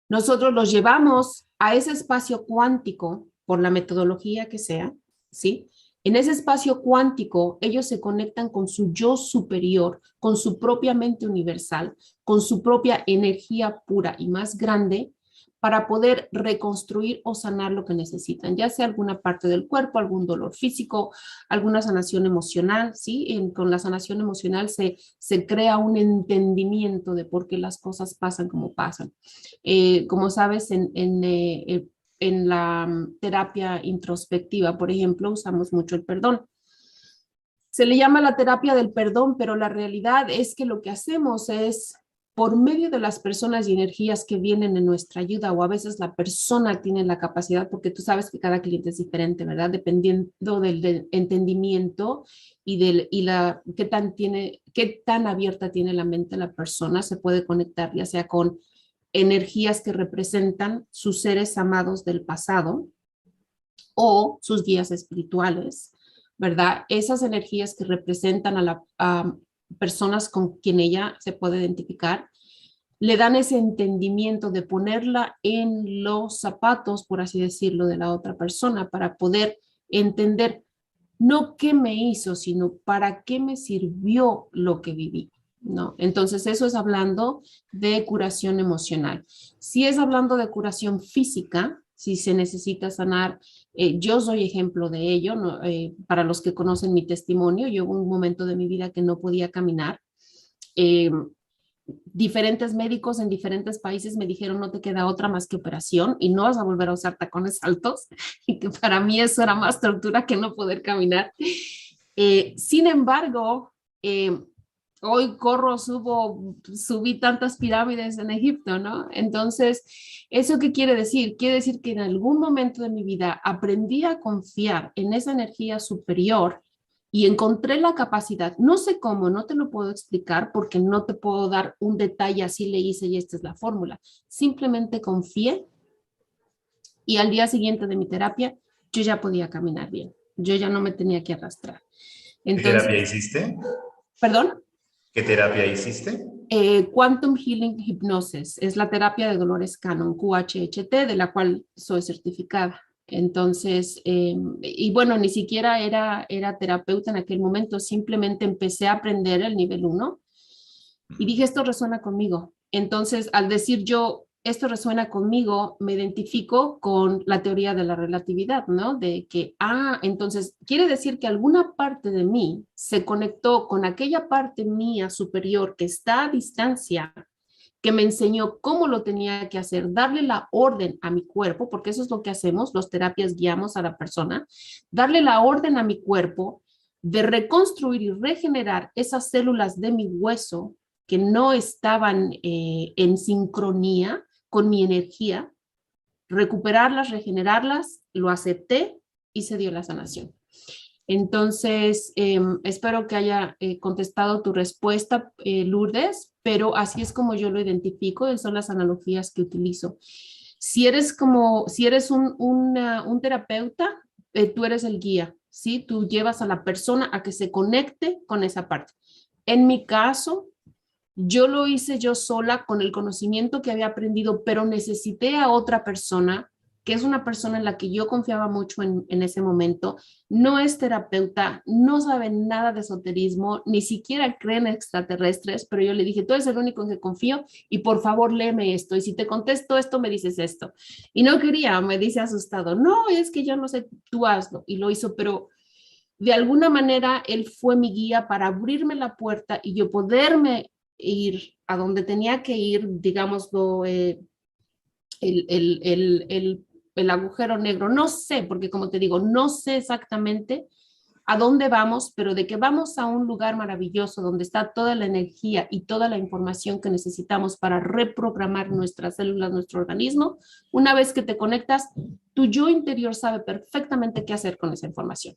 Nosotros los llevamos a ese espacio cuántico, por la metodología que sea, ¿sí? En ese espacio cuántico, ellos se conectan con su yo superior, con su propia mente universal, con su propia energía pura y más grande, para poder reconstruir o sanar lo que necesitan, ya sea alguna parte del cuerpo, algún dolor físico, alguna sanación emocional, ¿sí? Con la sanación emocional se crea un entendimiento de por qué las cosas pasan como pasan. Como sabes, en la terapia introspectiva, por ejemplo, usamos mucho el perdón. Se le llama la terapia del perdón, pero la realidad es que lo que hacemos es, por medio de las personas y energías que vienen en nuestra ayuda, o a veces la persona tiene la capacidad, porque tú sabes que cada cliente es diferente, ¿verdad? Dependiendo del entendimiento qué tan abierta tiene la mente la persona, se puede conectar ya sea con energías que representan sus seres amados del pasado o sus guías espirituales, ¿verdad? Esas energías que representan a personas con quien ella se puede identificar, le dan ese entendimiento de ponerla en los zapatos, por así decirlo, de la otra persona para poder entender no qué me hizo, sino para qué me sirvió lo que viví, ¿no? Entonces, eso es hablando de curación emocional. Si es hablando de curación física, si se necesita sanar, yo soy ejemplo de ello, ¿no? Para los que conocen mi testimonio, yo hubo un momento de mi vida que no podía caminar. Diferentes médicos en diferentes países me dijeron no te queda otra más que operación y no vas a volver a usar tacones altos y que para mí eso era más tortura que no poder caminar. Sin embargo, hoy corro, subí tantas pirámides en Egipto, ¿no? Entonces, ¿eso qué quiere decir? Quiere decir que en algún momento de mi vida aprendí a confiar en esa energía superior y encontré la capacidad, no sé cómo, no te lo puedo explicar porque no te puedo dar un detalle, así le hice y esta es la fórmula. Simplemente confié y al día siguiente de mi terapia yo ya podía caminar bien, yo ya no me tenía que arrastrar. Entonces, ¿qué terapia hiciste? ¿Perdón? ¿Qué terapia hiciste? Quantum Healing Hypnosis, es la terapia de dolores Canon, QHHT, de la cual soy certificada. Entonces, y bueno, ni siquiera era terapeuta en aquel momento, simplemente empecé a aprender el nivel 1 y dije, esto resuena conmigo. Entonces, al decir yo, esto resuena conmigo, me identifico con la teoría de la relatividad, ¿no? De que, entonces, quiere decir que alguna parte de mí se conectó con aquella parte mía superior que está a distancia, que me enseñó cómo lo tenía que hacer, darle la orden a mi cuerpo, porque eso es lo que hacemos, los terapias guiamos a la persona, darle la orden a mi cuerpo de reconstruir y regenerar esas células de mi hueso que no estaban en sincronía con mi energía, recuperarlas, regenerarlas, lo acepté y se dio la sanación. Entonces, espero que haya contestado tu respuesta, Lourdes, pero así es como yo lo identifico, son las analogías que utilizo. Si eres un terapeuta, tú eres el guía, ¿sí? Tú llevas a la persona a que se conecte con esa parte. En mi caso, yo lo hice yo sola con el conocimiento que había aprendido, pero necesité a otra persona, que es una persona en la que yo confiaba mucho en ese momento. No es terapeuta, no sabe nada de esoterismo, ni siquiera cree en extraterrestres, pero yo le dije, tú eres el único en que confío y por favor léeme esto. Y si te contesto esto, me dices esto. Y no quería, me dice asustado, no, es que yo no sé, tú hazlo. Y lo hizo, pero de alguna manera él fue mi guía para abrirme la puerta y yo poderme ir a donde tenía que ir, digámoslo, el agujero negro. No sé, porque como te digo, no sé exactamente a dónde vamos, pero de que vamos a un lugar maravilloso donde está toda la energía y toda la información que necesitamos para reprogramar nuestras células, nuestro organismo, una vez que te conectas, tu yo interior sabe perfectamente qué hacer con esa información,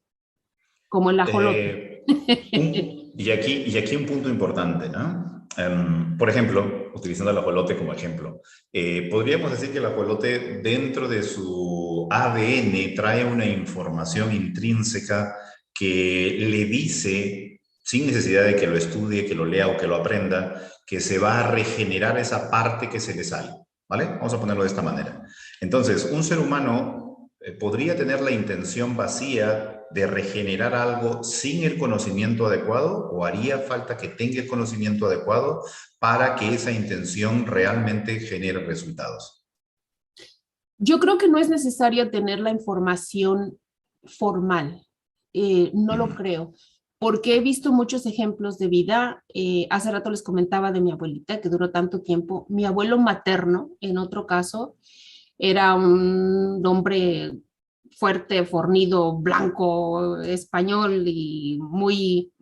como el ajolote. Y aquí un punto importante, ¿no? Por ejemplo, utilizando el ajolote como ejemplo, podríamos decir que el ajolote dentro de su ADN trae una información intrínseca que le dice, sin necesidad de que lo estudie, que lo lea o que lo aprenda, que se va a regenerar esa parte que se le sale, ¿vale? Vamos a ponerlo de esta manera. Entonces, un ser humano podría tener la intención vacía de regenerar algo sin el conocimiento adecuado, o haría falta que tenga el conocimiento adecuado para que esa intención realmente genere resultados. Yo creo que no es necesario tener la información formal. No lo creo, porque he visto muchos ejemplos de vida. Hace rato les comentaba de mi abuelita, que duró tanto tiempo. Mi abuelo materno, en otro caso, era un hombre fuerte, fornido, blanco, español y muy,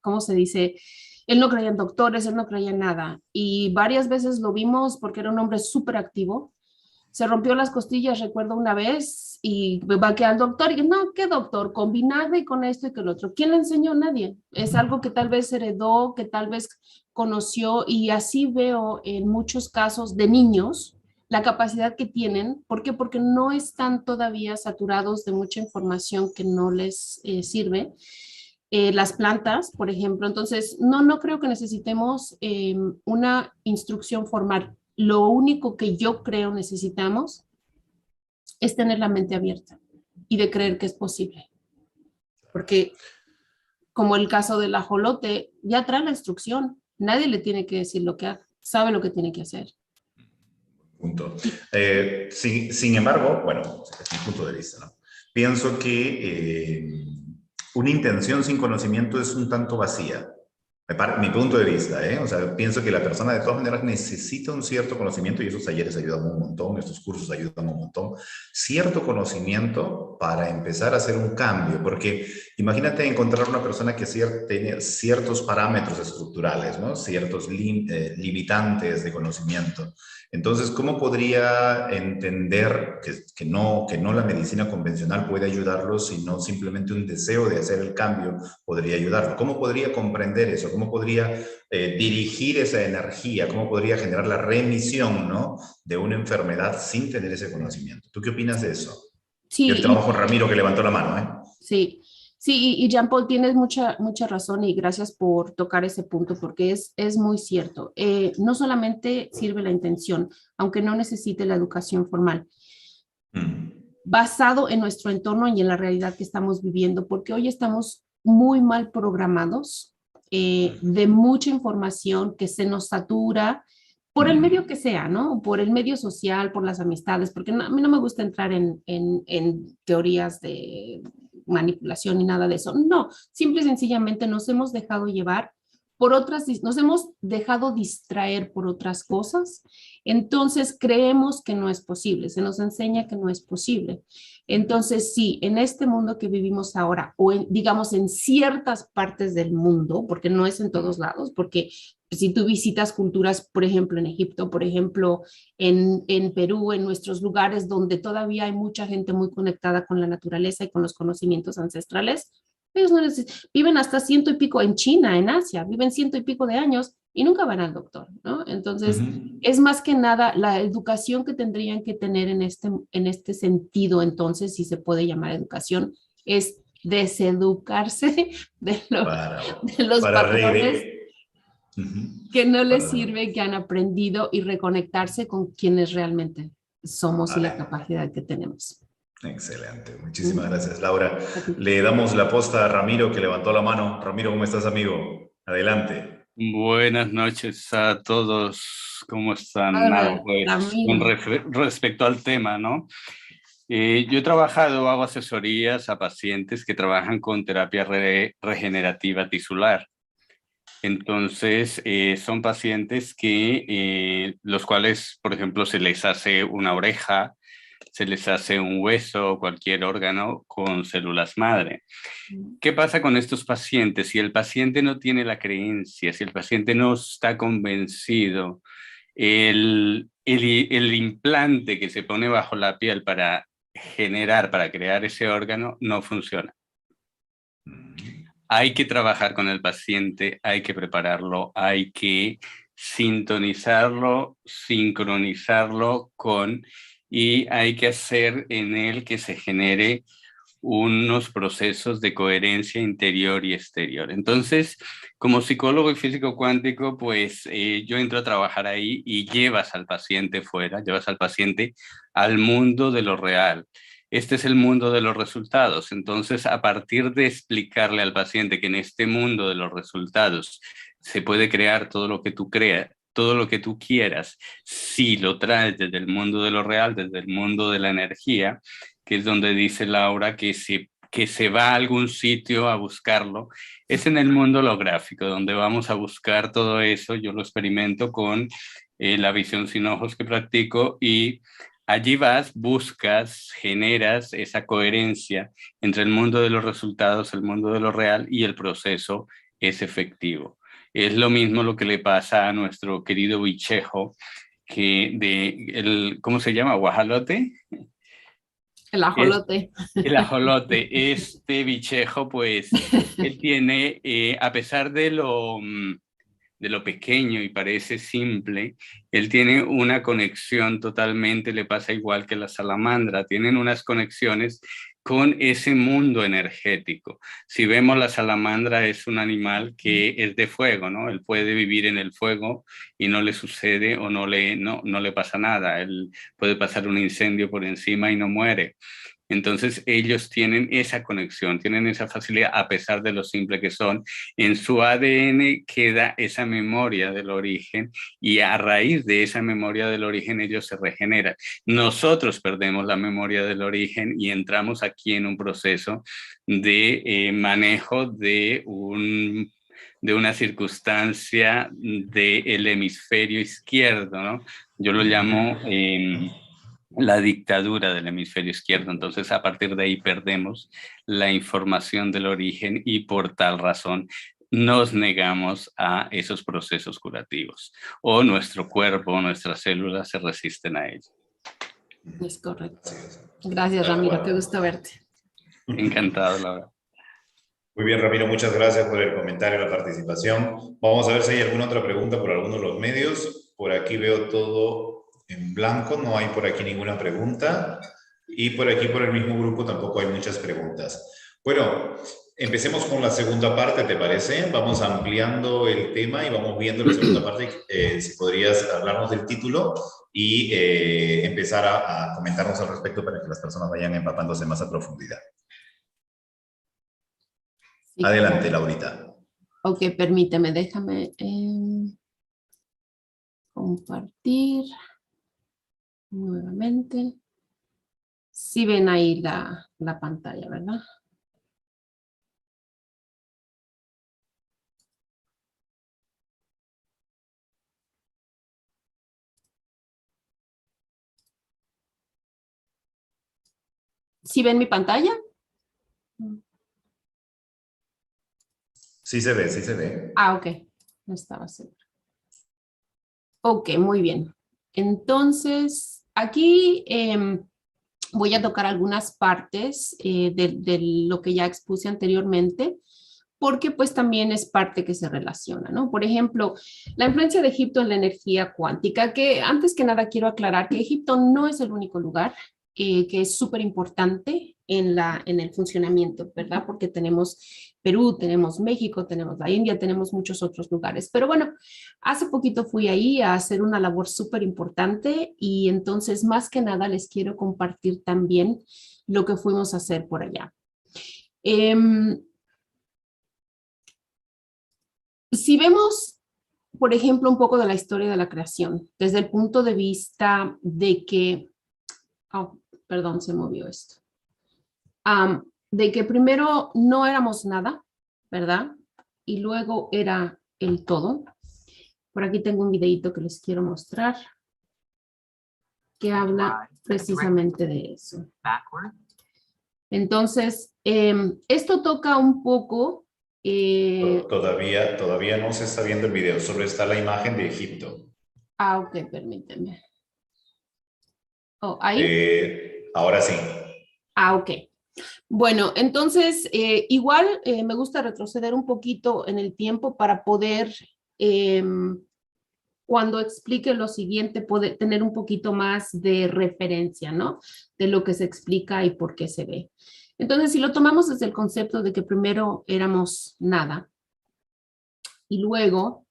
¿cómo se dice? Él no creía en doctores, él no creía en nada. Y varias veces lo vimos porque era un hombre súper activo. Se rompió las costillas, recuerdo una vez, y va que al doctor, y no, ¿qué doctor? Con vinagre y con esto y con lo otro. ¿Quién le enseñó? Nadie. Es algo que tal vez heredó, que tal vez conoció, y así veo en muchos casos de niños la capacidad que tienen. ¿Por qué? Porque no están todavía saturados de mucha información que no les sirve. Las plantas, por ejemplo. Entonces, no creo que necesitemos una instrucción formal. Lo único que yo creo necesitamos es tener la mente abierta y de creer que es posible. Porque como el caso del ajolote, ya trae la instrucción. Nadie le tiene que decir lo que haga, sabe lo que tiene que hacer. Punto. Sin embargo, bueno, es mi punto de vista, ¿no? Pienso que una intención sin conocimiento es un tanto vacía. Mi punto de vista, ¿eh? O sea, pienso que la persona de todas maneras necesita un cierto conocimiento, y esos talleres ayudan un montón, estos cursos ayudan un montón, cierto conocimiento para empezar a hacer un cambio, porque imagínate encontrar una persona que tiene ciertos parámetros estructurales, ¿no? Ciertos limitantes de conocimiento. Entonces, ¿cómo podría entender que no la medicina convencional puede ayudarlo, sino simplemente un deseo de hacer el cambio podría ayudarlo? ¿Cómo podría comprender eso? ¿Cómo podría dirigir esa energía? ¿Cómo podría generar la remisión, ¿no?, de una enfermedad sin tener ese conocimiento? ¿Tú qué opinas de eso? Sí, Yo trabajo con Ramiro, que levantó la mano, ¿eh? Sí. Sí, y Jean-Paul, tienes mucha razón, y gracias por tocar ese punto, porque es muy cierto. No solamente sirve la intención, aunque no necesite la educación formal, basado en nuestro entorno y en la realidad que estamos viviendo, porque hoy estamos muy mal programados, de mucha información que se nos satura por el medio que sea, ¿no? Por el medio social, por las amistades, porque a mí no me gusta entrar en teorías de manipulación ni nada de eso. No, simple y sencillamente nos hemos dejado llevar por otras, nos hemos dejado distraer por otras cosas. Entonces creemos que no es posible, se nos enseña que no es posible. Entonces sí, en este mundo que vivimos ahora, o digamos en ciertas partes del mundo, porque no es en todos lados, porque si tú visitas culturas, por ejemplo, en Egipto, por ejemplo, en Perú, en nuestros lugares donde todavía hay mucha gente muy conectada con la naturaleza y con los conocimientos ancestrales, ellos no viven hasta 100 y pico, en China, en Asia, viven 100 y pico de años y nunca van al doctor, ¿no? Entonces, es más que nada la educación que tendrían que tener en este sentido. Entonces, si se puede llamar educación, es deseducarse de los patrones que no les sirve, que han aprendido, y reconectarse con quienes realmente somos y la capacidad que tenemos. Excelente, muchísimas gracias, Laura. Le damos la posta a Ramiro, que levantó la mano. Ramiro, ¿cómo estás, amigo? Adelante. Buenas noches a todos, ¿cómo están? Hola, con respecto al tema, ¿no? Yo he trabajado, hago asesorías a pacientes que trabajan con terapia regenerativa tisular. Entonces, son pacientes que, los cuales, por ejemplo, se les hace una oreja, se les hace un hueso o cualquier órgano con células madre. ¿Qué pasa con estos pacientes? Si el paciente no tiene la creencia, si el paciente no está convencido, el implante que se pone bajo la piel para crear ese órgano, no funciona. Hay que trabajar con el paciente, hay que prepararlo, hay que sintonizarlo, sincronizarlo y hay que hacer en él que se genere unos procesos de coherencia interior y exterior. Entonces, como psicólogo y físico cuántico, pues yo entro a trabajar ahí y llevas al paciente fuera, llevas al paciente al mundo de lo real. Este es el mundo de los resultados. Entonces, a partir de explicarle al paciente que en este mundo de los resultados se puede crear todo lo que tú creas, todo lo que tú quieras, si lo traes desde el mundo de lo real, desde el mundo de la energía, que es donde dice Laura que se va a algún sitio a buscarlo, es en el mundo holográfico, donde vamos a buscar todo eso. Yo lo experimento con la visión sin ojos que practico y allí vas, buscas, generas esa coherencia entre el mundo de los resultados, el mundo de lo real y el proceso es efectivo. Es lo mismo lo que le pasa a nuestro querido bichejo, ¿cómo se llama? ¿Guajalote? El ajolote. El ajolote, este bichejo, pues, él tiene, a pesar de lo pequeño y parece simple, él tiene una conexión totalmente, le pasa igual que la salamandra, tienen unas conexiones con ese mundo energético. Si vemos, la salamandra es un animal que es de fuego, ¿no? Él puede vivir en el fuego y no le sucede o no le pasa nada. Él puede pasar un incendio por encima y no muere. Entonces ellos tienen esa conexión, tienen esa facilidad, a pesar de lo simple que son. En su ADN queda esa memoria del origen y a raíz de esa memoria del origen ellos se regeneran. Nosotros perdemos la memoria del origen y entramos aquí en un proceso de manejo de una circunstancia del hemisferio izquierdo, ¿no? Yo lo llamo la dictadura del hemisferio izquierdo. Entonces, a partir de ahí perdemos la información del origen y por tal razón nos negamos a esos procesos curativos o nuestro cuerpo, nuestras células se resisten a ello. Es correcto. Gracias, Ramiro. Qué gusto verte. Encantado, Laura. Muy bien, Ramiro, muchas gracias por el comentario y la participación. Vamos a ver si hay alguna otra pregunta por alguno de los medios. Por aquí veo todo en blanco, no hay por aquí ninguna pregunta. Y por aquí, por el mismo grupo, tampoco hay muchas preguntas. Bueno, empecemos con la segunda parte, ¿te parece? Vamos ampliando el tema y vamos viendo la segunda parte. Si podrías hablarnos del título y empezar a comentarnos al respecto para que las personas vayan empapándose más a profundidad. Sí, adelante, Laurita. Ok, permíteme, déjame compartir nuevamente. Sí ven ahí la pantalla, ¿verdad? ¿Sí ven mi pantalla? Sí se ve, sí se ve. Ah, ok. No estaba segura. Ok, muy bien. Entonces, aquí voy a tocar algunas partes de lo que ya expuse anteriormente, porque pues también es parte que se relaciona, ¿no? Por ejemplo, la influencia de Egipto en la energía cuántica, que antes que nada quiero aclarar que Egipto no es el único lugar que es súper importante en el funcionamiento, ¿verdad? Porque tenemos Perú, tenemos México, tenemos la India, tenemos muchos otros lugares. Pero bueno, hace poquito fui ahí a hacer una labor súper importante y entonces más que nada les quiero compartir también lo que fuimos a hacer por allá. Si vemos, por ejemplo, un poco de la historia de la creación, desde el punto de vista de que, oh, perdón, se movió esto, de que primero no éramos nada, ¿verdad? Y luego era el todo. Por aquí tengo un videito que les quiero mostrar que habla precisamente de eso. Entonces, esto toca un poco... Todavía no se está viendo el video, solo está la imagen de Egipto. Ah, ok, permíteme. Oh, ¿ahí? Ahora sí. Ah, ok. Bueno, entonces, igual me gusta retroceder un poquito en el tiempo para poder, cuando explique lo siguiente, poder tener un poquito más de referencia, ¿no? De lo que se explica y por qué se ve. Entonces, si lo tomamos desde el concepto de que primero éramos nada y luego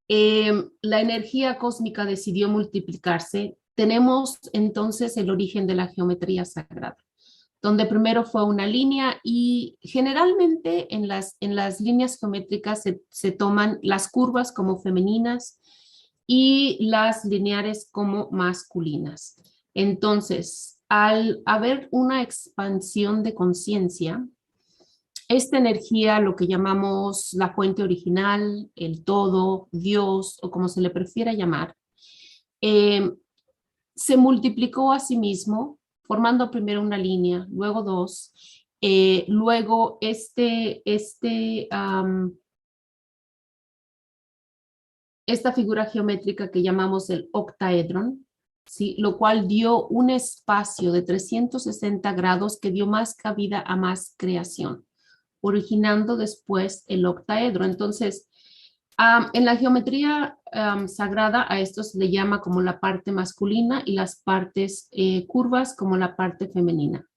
la energía cósmica decidió multiplicarse, tenemos entonces el origen de la geometría sagrada, donde primero fue una línea y generalmente en las líneas geométricas se toman las curvas como femeninas y las lineares como masculinas. Entonces, al haber una expansión de conciencia, esta energía, lo que llamamos la fuente original, el todo, Dios o como se le prefiera llamar, se multiplicó a sí mismo, formando primero una línea, luego dos, luego esta figura geométrica que llamamos el octaedrón, ¿sí? Lo cual dio un espacio de 360 grados que dio más cabida a más creación, originando después el octaedro. Entonces, en la geometría sagrada a esto se le llama como la parte masculina y las partes curvas como la parte femenina.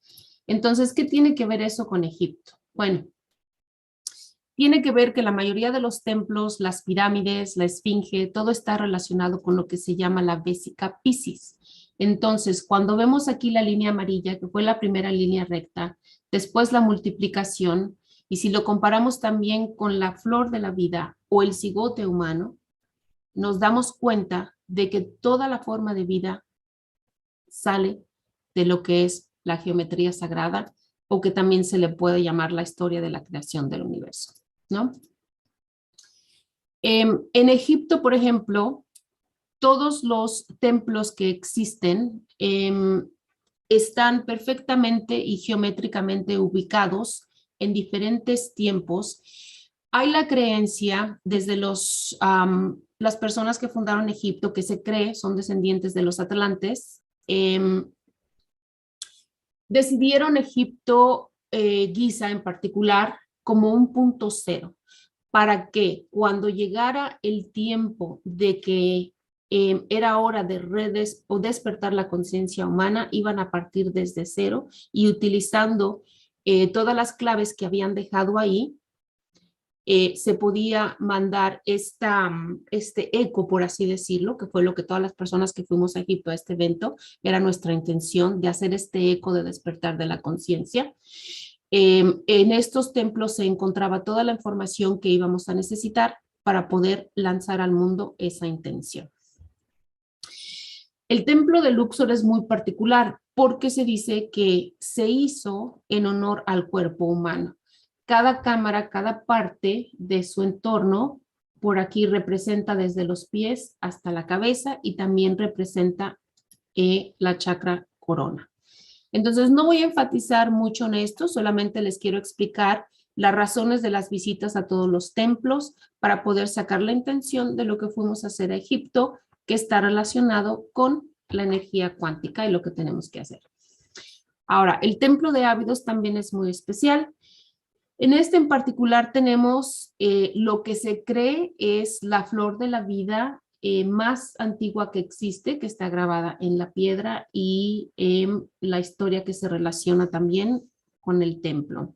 Entonces, ¿qué tiene que ver eso con Egipto? Bueno, tiene que ver que la mayoría de los templos, las pirámides, la esfinge, todo está relacionado con lo que se llama la Vésica Piscis. Entonces, cuando vemos aquí la línea amarilla, que fue la primera línea recta, después la multiplicación, y si lo comparamos también con la flor de la vida o el cigote humano, nos damos cuenta de que toda la forma de vida sale de lo que es la geometría sagrada o que también se le puede llamar la historia de la creación del universo, ¿no? En Egipto, por ejemplo, todos los templos que existen están perfectamente y geométricamente ubicados en diferentes tiempos. Hay la creencia desde las personas que fundaron Egipto, que se cree son descendientes de los atlantes, decidieron Egipto, Giza en particular, como un punto cero, para que cuando llegara el tiempo de que era hora de o despertar la conciencia humana, iban a partir desde cero y utilizando todas las claves que habían dejado ahí, se podía mandar este eco, por así decirlo, que fue lo que todas las personas que fuimos a Egipto a este evento, era nuestra intención de hacer este eco de despertar de la conciencia. En estos templos se encontraba toda la información que íbamos a necesitar para poder lanzar al mundo esa intención. El templo de Luxor es muy particular porque se dice que se hizo en honor al cuerpo humano. Cada cámara, cada parte de su entorno, por aquí representa desde los pies hasta la cabeza y también representa la chakra corona. Entonces, no voy a enfatizar mucho en esto, solamente les quiero explicar las razones de las visitas a todos los templos para poder sacar la intención de lo que fuimos a hacer a Egipto, que está relacionado con la energía cuántica y lo que tenemos que hacer. Ahora, el templo de Ábidos también es muy especial. En este en particular tenemos lo que se cree es la flor de la vida más antigua que existe, que está grabada en la piedra y la historia que se relaciona también con el templo.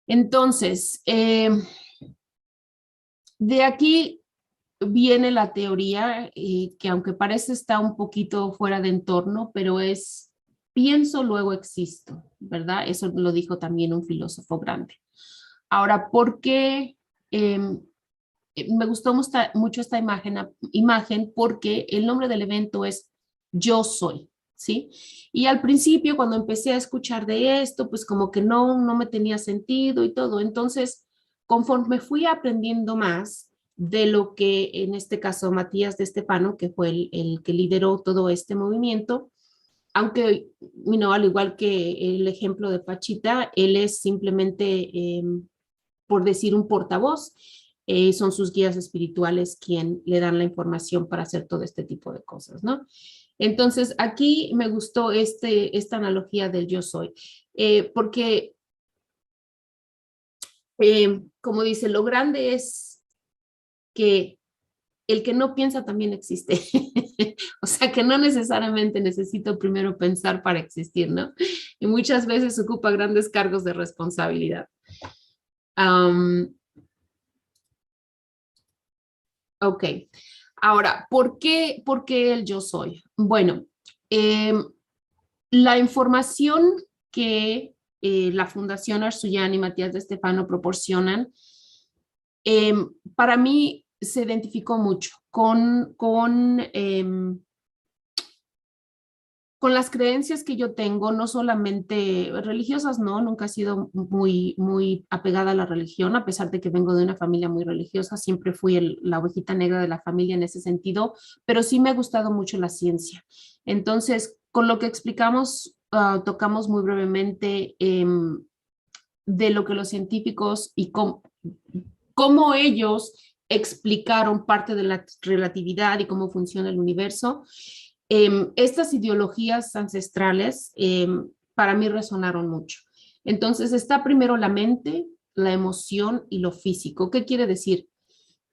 Entonces, de aquí viene la teoría que aunque parece está un poquito fuera de entorno, pero es pienso, luego existo, ¿verdad? Eso lo dijo también un filósofo grande. Ahora, ¿por qué me gustó mucho esta imagen? Porque el nombre del evento es Yo Soy, ¿sí? Y al principio, cuando empecé a escuchar de esto, pues como que no me tenía sentido y todo. Entonces, conforme fui aprendiendo más de lo que en este caso Matías de Stefano, que fue el que lideró todo este movimiento, aunque al igual que el ejemplo de Pachita, él es simplemente, por decir, un portavoz. Son sus guías espirituales quien le dan la información para hacer todo este tipo de cosas, ¿no? Entonces, aquí me gustó esta analogía del yo soy, porque, como dice, lo grande es que el que no piensa también existe. O sea, que no necesariamente necesito primero pensar para existir, ¿no? Y muchas veces ocupa grandes cargos de responsabilidad. Ok. Ahora, ¿por qué el yo soy? Bueno, la información que la Fundación Arsuyán y Matías de Stefano proporcionan, para mí se identificó mucho con las creencias que yo tengo, no solamente religiosas, no, nunca he sido muy apegada a la religión, a pesar de que vengo de una familia muy religiosa, siempre fui la ovejita negra de la familia en ese sentido, pero sí me ha gustado mucho la ciencia. Entonces, con lo que explicamos, tocamos muy brevemente de lo que los científicos y cómo ellos explicaron parte de la relatividad y cómo funciona el universo. Estas ideologías ancestrales para mí resonaron mucho. Entonces está primero la mente, la emoción y lo físico. ¿Qué quiere decir?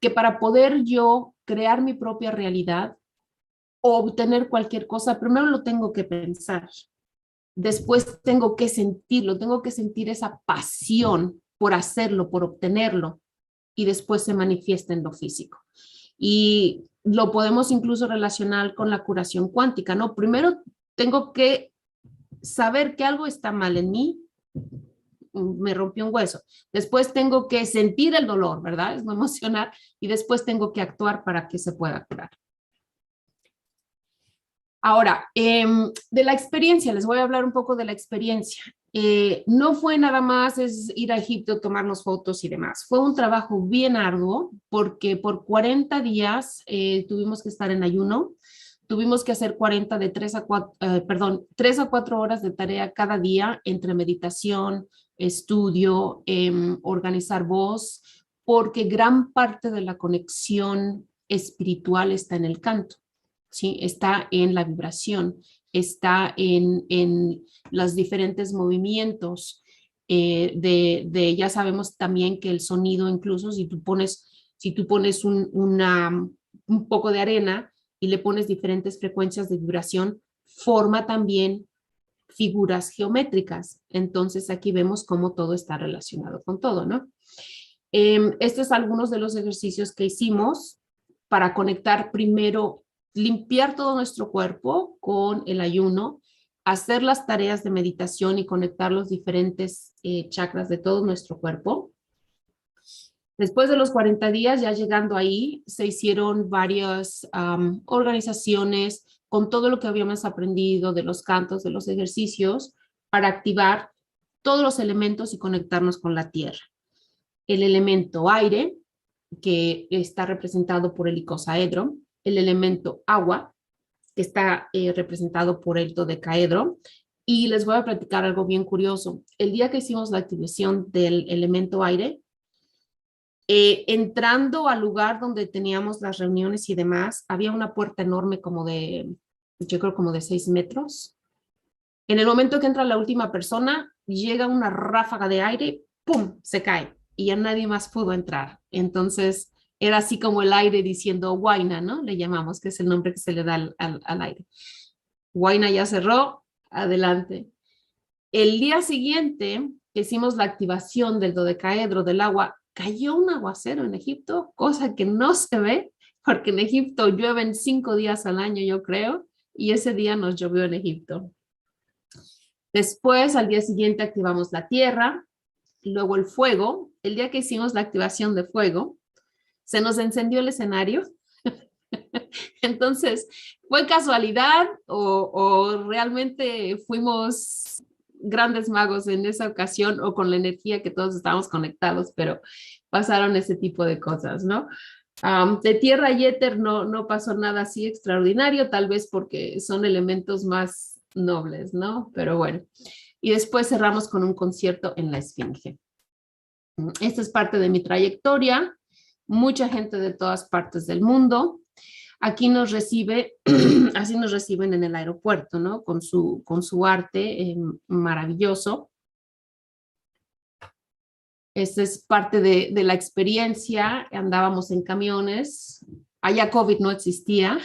Que para poder yo crear mi propia realidad o obtener cualquier cosa, primero lo tengo que pensar. Después tengo que sentirlo, tengo que sentir esa pasión por hacerlo, por obtenerlo, y después se manifiesta en lo físico. Y lo podemos incluso relacionar con la curación cuántica, ¿no? Primero tengo que saber que algo está mal en mí, me rompió un hueso. Después tengo que sentir el dolor, ¿verdad? Es muy emocional. Y después tengo que actuar para que se pueda curar. Ahora, de la experiencia, les voy a hablar un poco de la experiencia. No fue nada más es ir a Egipto, tomarnos fotos y demás. Fue un trabajo bien arduo porque por 40 días tuvimos que estar en ayuno. Tuvimos que hacer 40 de 3 a 4 horas de tarea cada día entre meditación, estudio, organizar voz, porque gran parte de la conexión espiritual está en el canto. ¿Sí? Está en la vibración, está en los diferentes movimientos ya sabemos también que el sonido, incluso si tú pones un poco de arena y le pones diferentes frecuencias de vibración, forma también figuras geométricas. Entonces aquí vemos cómo todo está relacionado con todo, ¿no? Estos son algunos de los ejercicios que hicimos para conectar primero, limpiar todo nuestro cuerpo con el ayuno, hacer las tareas de meditación y conectar los diferentes chakras de todo nuestro cuerpo. Después de los 40 días, ya llegando ahí, se hicieron varias organizaciones con todo lo que habíamos aprendido de los cantos, de los ejercicios, para activar todos los elementos y conectarnos con la tierra. El elemento aire, que está representado por el icosaedro, el elemento agua, que está representado por el dodecaedro. Y les voy a platicar algo bien curioso. El día que hicimos la activación del elemento aire, entrando al lugar donde teníamos las reuniones y demás, había una puerta enorme yo creo como de 6 metros. En el momento que entra la última persona, llega una ráfaga de aire, ¡pum!, se cae y ya nadie más pudo entrar. Entonces era así como el aire diciendo Huayna, ¿no? Le llamamos, que es el nombre que se le da al aire. Huayna ya cerró, adelante. El día siguiente hicimos la activación del dodecaedro del agua. Cayó un aguacero en Egipto, cosa que no se ve, porque en Egipto llueven 5 días al año, yo creo, y ese día nos llovió en Egipto. Después, al día siguiente, activamos la tierra, luego el fuego. El día que hicimos la activación de fuego, se nos encendió el escenario. Entonces, ¿fue casualidad o realmente fuimos grandes magos en esa ocasión o con la energía que todos estábamos conectados, pero pasaron ese tipo de cosas, ¿no? De tierra y éter no pasó nada así extraordinario, tal vez porque son elementos más nobles, ¿no? Pero bueno. Y después cerramos con un concierto en la Esfinge. Esta es parte de mi trayectoria. Mucha gente de todas partes del mundo. Aquí nos recibe, así nos reciben en el aeropuerto, ¿no? Con su arte maravilloso. Esta es parte de la experiencia. Andábamos en camiones. Allá COVID no existía.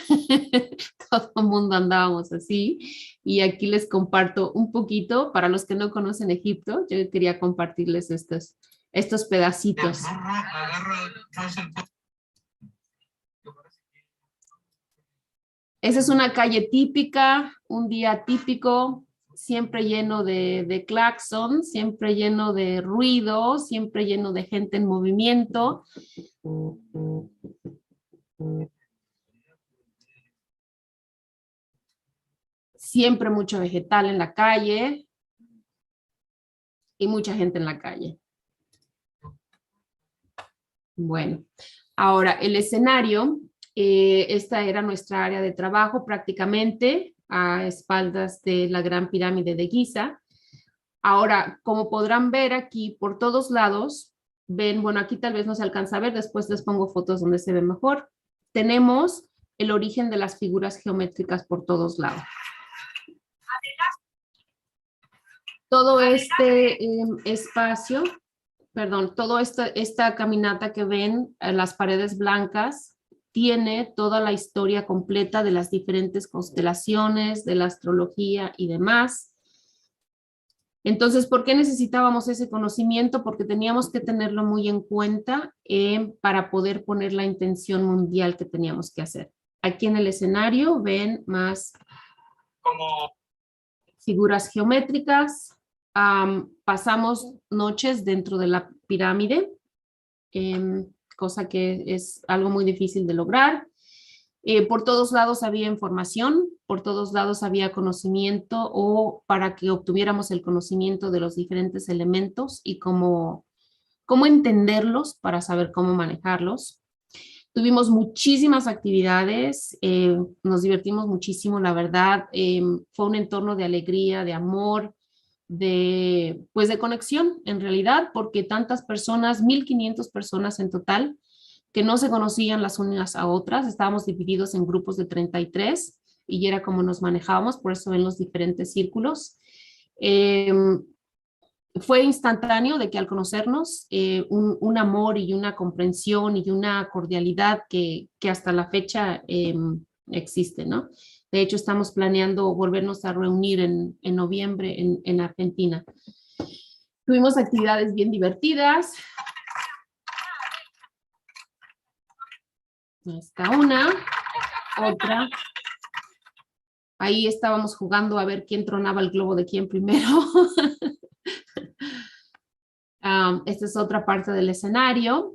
Todo el mundo andábamos así. Y aquí les comparto un poquito. Para los que no conocen Egipto, yo quería compartirles estos pedacitos. Esa es una calle típica, un día típico, siempre lleno de claxon, siempre lleno de ruido, siempre lleno de gente en movimiento. Siempre mucho vegetal en la calle y mucha gente en la calle. Bueno, ahora el escenario, esta era nuestra área de trabajo prácticamente a espaldas de la Gran Pirámide de Giza. Ahora, como podrán ver aquí por todos lados, ven, bueno, aquí tal vez no se alcanza a ver, después les pongo fotos donde se ve mejor. Tenemos el origen de las figuras geométricas por todos lados. Todo este espacio, perdón, toda esta caminata que ven, las paredes blancas, tiene toda la historia completa de las diferentes constelaciones, de la astrología y demás. Entonces, ¿por qué necesitábamos ese conocimiento? Porque teníamos que tenerlo muy en cuenta para poder poner la intención mundial que teníamos que hacer. Aquí en el escenario ven más como figuras geométricas. Pasamos noches dentro de la pirámide, cosa que es algo muy difícil de lograr. Por todos lados había información, por todos lados había conocimiento o para que obtuviéramos el conocimiento de los diferentes elementos y cómo entenderlos para saber cómo manejarlos. Tuvimos muchísimas actividades, nos divertimos muchísimo, la verdad. Fue un entorno de alegría, de amor, de conexión en realidad, porque tantas personas, 1,500 personas en total, que no se conocían las unas a otras, estábamos divididos en grupos de 33 y era como nos manejábamos, por eso ven los diferentes círculos. Fue instantáneo de que al conocernos, un amor y una comprensión y una cordialidad que hasta la fecha existe, ¿no? De hecho, estamos planeando volvernos a reunir en noviembre en Argentina. Tuvimos actividades bien divertidas. Ahí está una, otra. Ahí estábamos jugando a ver quién tronaba el globo de quién primero. Esta es otra parte del escenario.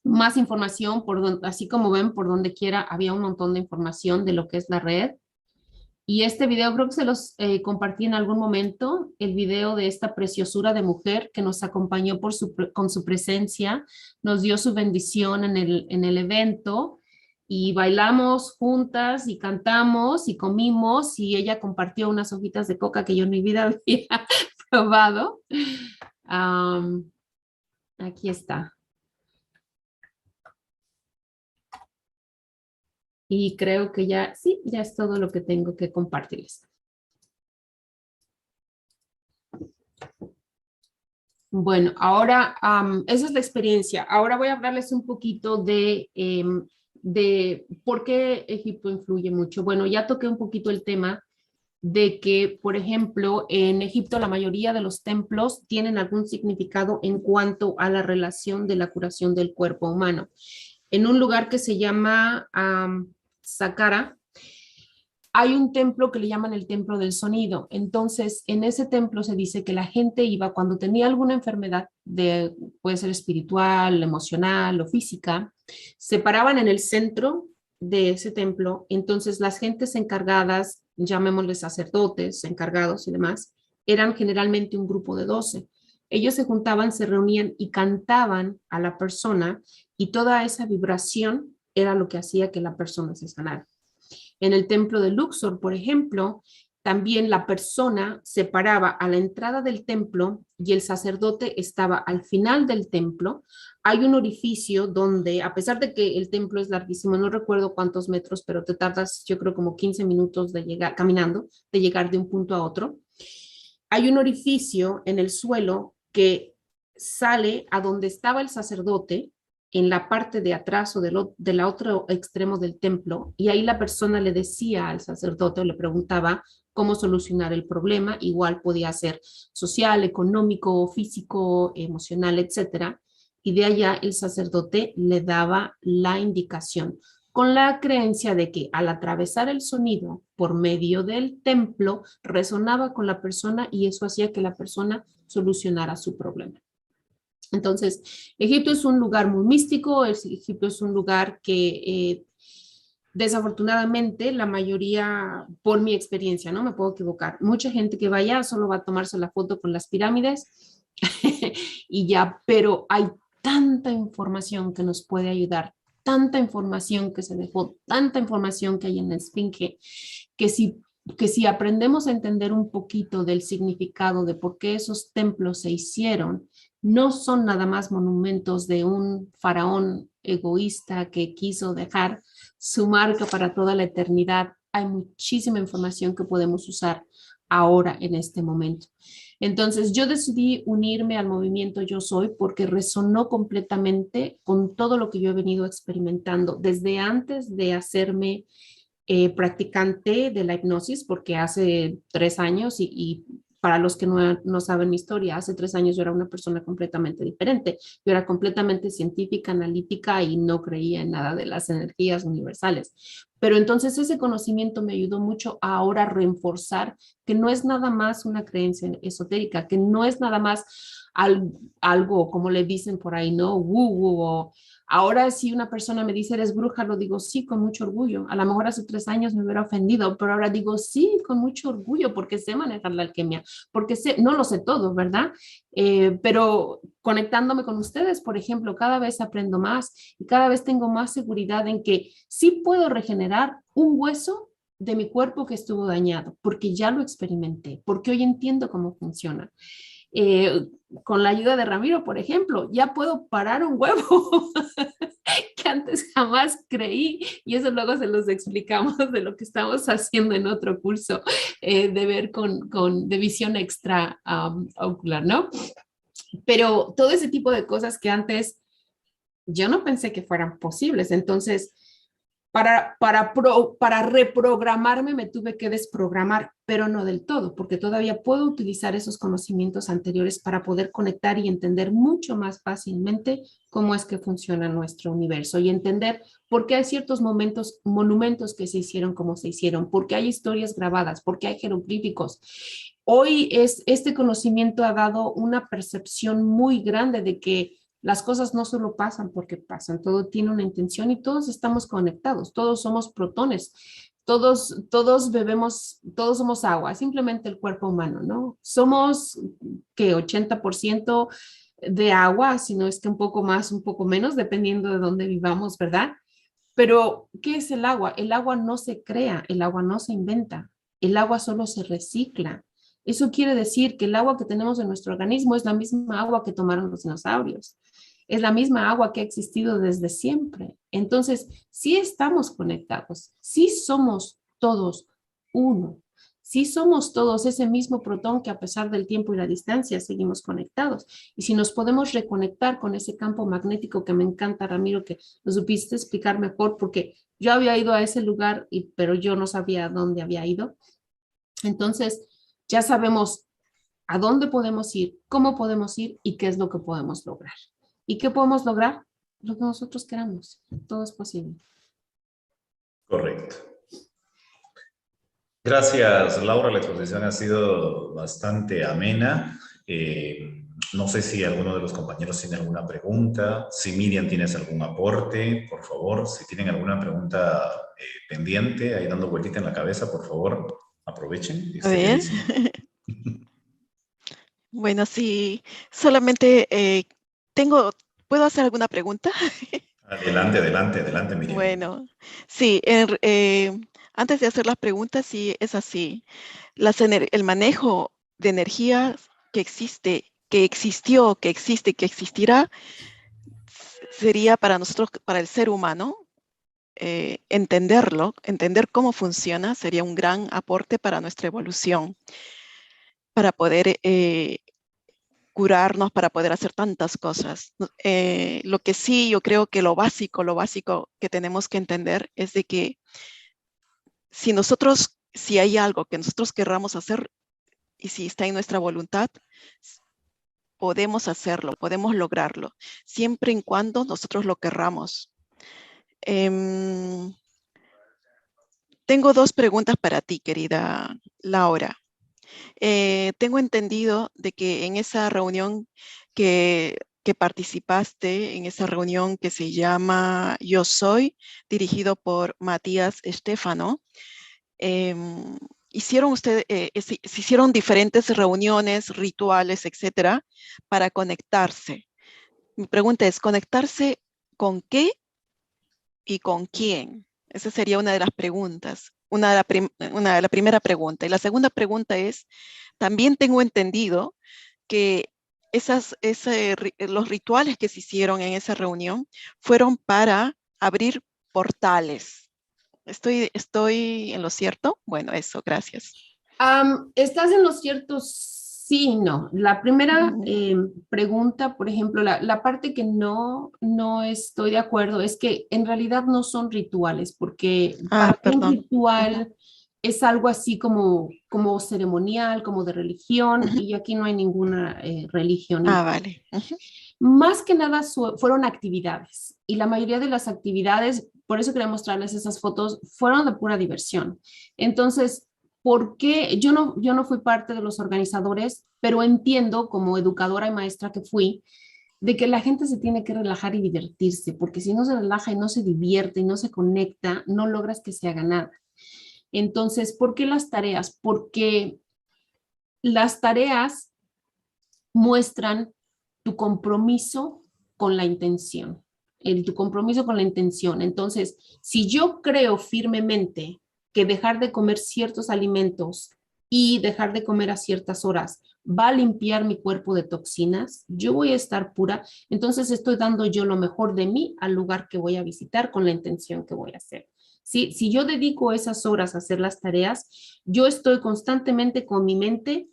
Más información, así como ven, por donde quiera había un montón de información de lo que es la red. Y este video creo que se los compartí en algún momento, el video de esta preciosura de mujer que nos acompañó con su presencia, nos dio su bendición en el evento y bailamos juntas y cantamos y comimos y ella compartió unas hojitas de coca que yo en mi vida había probado. Aquí está. Y creo que ya, sí, ya es todo lo que tengo que compartirles. Bueno, ahora, esa es la experiencia. Ahora voy a hablarles un poquito de por qué Egipto influye mucho. Bueno, ya toqué un poquito el tema de que, por ejemplo, en Egipto la mayoría de los templos tienen algún significado en cuanto a la relación de la curación del cuerpo humano. En un lugar que se llama Saqqara, hay un templo que le llaman el templo del sonido. Entonces, en ese templo se dice que la gente iba cuando tenía alguna enfermedad, puede ser espiritual, emocional o física, se paraban en el centro de ese templo. Entonces, las gentes encargadas, llamémosles sacerdotes, encargados y demás, eran generalmente un grupo de 12. Ellos se juntaban, se reunían y cantaban a la persona y toda esa vibración era lo que hacía que la persona se sanara. En el templo de Luxor, por ejemplo, también la persona se paraba a la entrada del templo y el sacerdote estaba al final del templo. Hay un orificio donde, a pesar de que el templo es larguísimo, no recuerdo cuántos metros, pero te tardas, yo creo, como 15 minutos de llegar, caminando, de llegar de un punto a otro. Hay un orificio en el suelo que sale a donde estaba el sacerdote, en la parte de atrás o del otro extremo del templo, y ahí la persona le decía al sacerdote, le preguntaba cómo solucionar el problema, igual podía ser social, económico, físico, emocional, etcétera, y de allá el sacerdote le daba la indicación, con la creencia de que al atravesar el sonido por medio del templo, resonaba con la persona y eso hacía que la persona solucionara su problema. Entonces, Egipto es un lugar muy místico, Egipto es un lugar que desafortunadamente la mayoría, por mi experiencia, no me puedo equivocar, mucha gente que vaya solo va a tomarse la foto con las pirámides y ya, pero hay tanta información que nos puede ayudar, tanta información que se dejó, tanta información que hay en la Esfinge, que si aprendemos a entender un poquito del significado de por qué esos templos se hicieron, no son nada más monumentos de un faraón egoísta que quiso dejar su marca para toda la eternidad. Hay muchísima información que podemos usar ahora en este momento. Entonces yo decidí unirme al movimiento Yo Soy porque resonó completamente con todo lo que yo he venido experimentando desde antes de hacerme practicante de la hipnosis, porque hace 3 años y para los que no saben mi historia, hace 3 años yo era una persona completamente diferente. Yo era completamente científica, analítica y no creía en nada de las energías universales. Pero entonces ese conocimiento me ayudó mucho a ahora reforzar que no es nada más una creencia esotérica, que no es nada más algo como le dicen por ahí, ¿no? O ahora si una persona me dice eres bruja, lo digo sí con mucho orgullo. A lo mejor hace 3 años me hubiera ofendido, pero ahora digo sí con mucho orgullo porque sé manejar la alquimia, porque sé, no lo sé todo, ¿verdad? Pero conectándome con ustedes, por ejemplo, cada vez aprendo más y cada vez tengo más seguridad en que sí puedo regenerar un hueso de mi cuerpo que estuvo dañado, porque ya lo experimenté, porque hoy entiendo cómo funciona. Con la ayuda de Ramiro, por ejemplo, ya puedo parar un huevo que antes jamás creí y eso luego se los explicamos de lo que estamos haciendo en otro curso de ver de visión extra ocular, ¿no? Pero todo ese tipo de cosas que antes yo no pensé que fueran posibles, entonces para reprogramarme me tuve que desprogramar, pero no del todo, porque todavía puedo utilizar esos conocimientos anteriores para poder conectar y entender mucho más fácilmente cómo es que funciona nuestro universo y entender por qué hay ciertos monumentos que se hicieron como se hicieron, por qué hay historias grabadas, por qué hay jeroglíficos. Hoy este conocimiento ha dado una percepción muy grande de que las cosas no solo pasan porque pasan, todo tiene una intención y todos estamos conectados, todos somos protones, todos bebemos, todos somos agua, simplemente el cuerpo humano, ¿no? Somos que 80% de agua, si no es que un poco más, un poco menos, dependiendo de dónde vivamos, ¿verdad? Pero, ¿qué es el agua? El agua no se crea, el agua no se inventa, el agua solo se recicla. Eso quiere decir que el agua que tenemos en nuestro organismo es la misma agua que tomaron los dinosaurios. Es la misma agua que ha existido desde siempre. Entonces, sí estamos conectados, sí somos todos uno, sí somos todos ese mismo protón que a pesar del tiempo y la distancia seguimos conectados. Y si nos podemos reconectar con ese campo magnético que me encanta, Ramiro, que lo supiste explicar mejor, porque yo había ido a ese lugar, pero yo no sabía a dónde había ido. Entonces, ya sabemos a dónde podemos ir, cómo podemos ir y qué es lo que podemos lograr. ¿Y qué podemos lograr? Lo que nosotros queramos. Todo es posible. Correcto. Gracias, Laura. La exposición ha sido bastante amena. No sé si alguno de los compañeros tiene alguna pregunta. Si Miriam tienes algún aporte, por favor. Si tienen alguna pregunta pendiente, ahí dando vueltita en la cabeza, por favor, aprovechen. A ver. Bueno, sí, solamente ¿puedo hacer alguna pregunta? Adelante, adelante, adelante, Miriam. Bueno, sí, antes de hacer las preguntas, sí, es así. El manejo de energías que existe, que existió, que existe, que existirá, sería para nosotros, para el ser humano, entenderlo, entender cómo funciona, sería un gran aporte para nuestra evolución, para poder curarnos, para poder hacer tantas cosas. Lo que sí, yo creo que lo básico que tenemos que entender es de que si hay algo que nosotros querramos hacer y si está en nuestra voluntad, podemos hacerlo, podemos lograrlo, siempre y cuando nosotros lo querramos. Tengo dos preguntas para ti, querida Laura. Tengo entendido de que en esa reunión que participaste, en esa reunión que se llama Yo Soy, dirigido por Matías Estefano, se hicieron diferentes reuniones, rituales, etcétera, para conectarse. Mi pregunta es, ¿conectarse con qué y con quién? Esa sería una de las preguntas, la primera pregunta. Y la segunda pregunta es, también tengo entendido que los rituales que se hicieron en esa reunión fueron para abrir portales. ¿Estoy en lo cierto? Bueno, eso, gracias. ¿Estás en lo cierto? Sí, y no. La primera pregunta, por ejemplo, la parte que no estoy de acuerdo es que en realidad no son rituales, porque para mí un ritual es algo así como ceremonial, como de religión, y aquí no hay ninguna religión. Vale. Más que nada fueron actividades, y la mayoría de las actividades, por eso quería mostrarles esas fotos, fueron de pura diversión. Entonces, ¿por qué? Yo no fui parte de los organizadores, pero entiendo como educadora y maestra que fui, de que la gente se tiene que relajar y divertirse, porque si no se relaja y no se divierte y no se conecta, no logras que se haga nada. Entonces, ¿por qué las tareas? Porque las tareas muestran tu compromiso con la intención, tu compromiso con la intención. Entonces, si yo creo firmemente que dejar de comer ciertos alimentos y dejar de comer a ciertas horas va a limpiar mi cuerpo de toxinas, yo voy a estar pura, entonces estoy dando yo lo mejor de mí al lugar que voy a visitar con la intención que voy a hacer. ¿Sí? Si yo dedico esas horas a hacer las tareas, yo estoy constantemente con mi mente,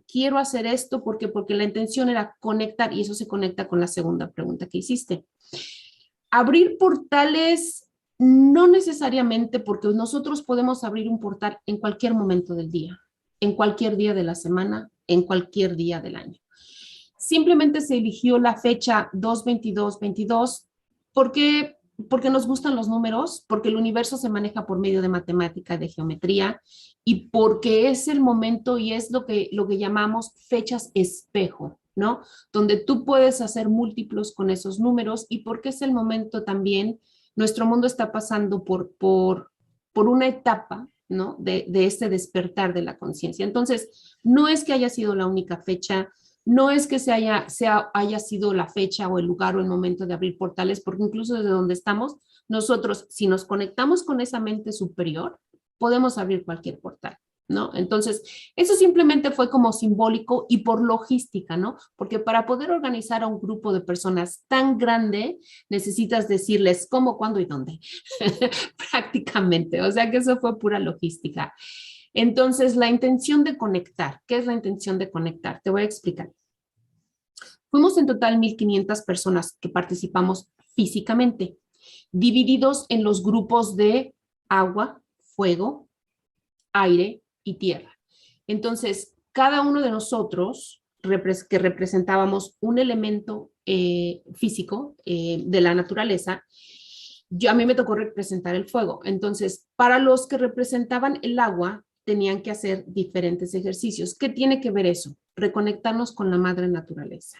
quiero hacer esto porque la intención era conectar, y eso se conecta con la segunda pregunta que hiciste. Abrir portales, no necesariamente, porque nosotros podemos abrir un portal en cualquier momento del día, en cualquier día de la semana, en cualquier día del año. Simplemente se eligió la fecha 2/22/22 porque nos gustan los números, porque el universo se maneja por medio de matemática, de geometría, y porque es el momento y es lo que llamamos fechas espejo, ¿no? Donde tú puedes hacer múltiplos con esos números, y porque es el momento también, nuestro mundo está pasando por una etapa, ¿no? De este despertar de la conciencia. Entonces, no es que haya sido la única fecha, no es que haya sido la fecha o el lugar o el momento de abrir portales, porque incluso desde donde estamos, nosotros, si nos conectamos con esa mente superior, podemos abrir cualquier portal, ¿no? Entonces, eso simplemente fue como simbólico y por logística, ¿no? Porque para poder organizar a un grupo de personas tan grande, necesitas decirles cómo, cuándo y dónde, prácticamente. O sea que eso fue pura logística. Entonces, la intención de conectar. ¿Qué es la intención de conectar? Te voy a explicar. Fuimos en total 1,500 personas que participamos físicamente, divididos en los grupos de agua, fuego, aire y tierra. Entonces, cada uno de nosotros que representábamos un elemento físico de la naturaleza, a mí me tocó representar el fuego. Entonces, para los que representaban el agua, tenían que hacer diferentes ejercicios. ¿Qué tiene que ver eso? Reconectarnos con la madre naturaleza,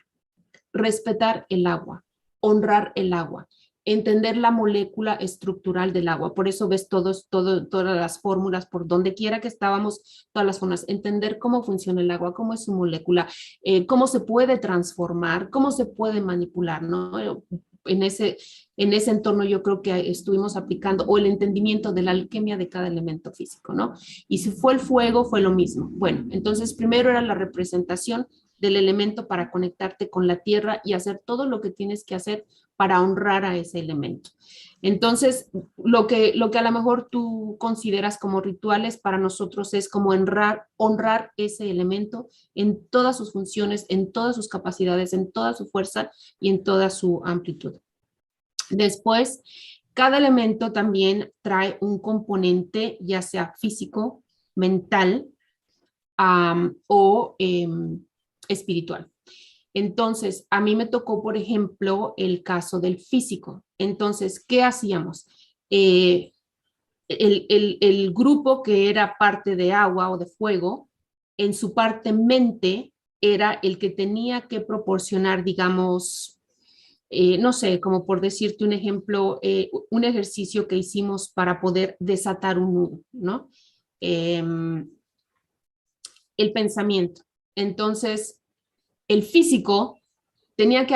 respetar el agua, honrar el agua. entender la molécula estructural del agua. Por eso ves todas las fórmulas, por donde quiera que estábamos, todas las formas, entender cómo funciona el agua, cómo es su molécula, cómo se puede transformar, cómo se puede manipular, ¿no? En ese entorno yo creo que estuvimos aplicando, o el entendimiento de la alquimia de cada elemento físico, ¿no? Y si fue el fuego, fue lo mismo. Bueno, entonces primero era la representación del elemento para conectarte con la tierra y hacer todo lo que tienes que hacer para honrar a ese elemento. Entonces, lo que a lo mejor tú consideras como rituales, para nosotros es como honrar ese elemento en todas sus funciones, en todas sus capacidades, en toda su fuerza y en toda su amplitud. Después, cada elemento también trae un componente, ya sea físico, mental o espiritual. Entonces, a mí me tocó, por ejemplo, el caso del físico. Entonces, ¿qué hacíamos? El grupo que era parte de agua o de fuego, en su parte mente, era el que tenía que proporcionar, digamos, no sé, como por decirte un ejemplo, un ejercicio que hicimos para poder desatar un nudo, ¿no? El pensamiento. Entonces, el físico tenía que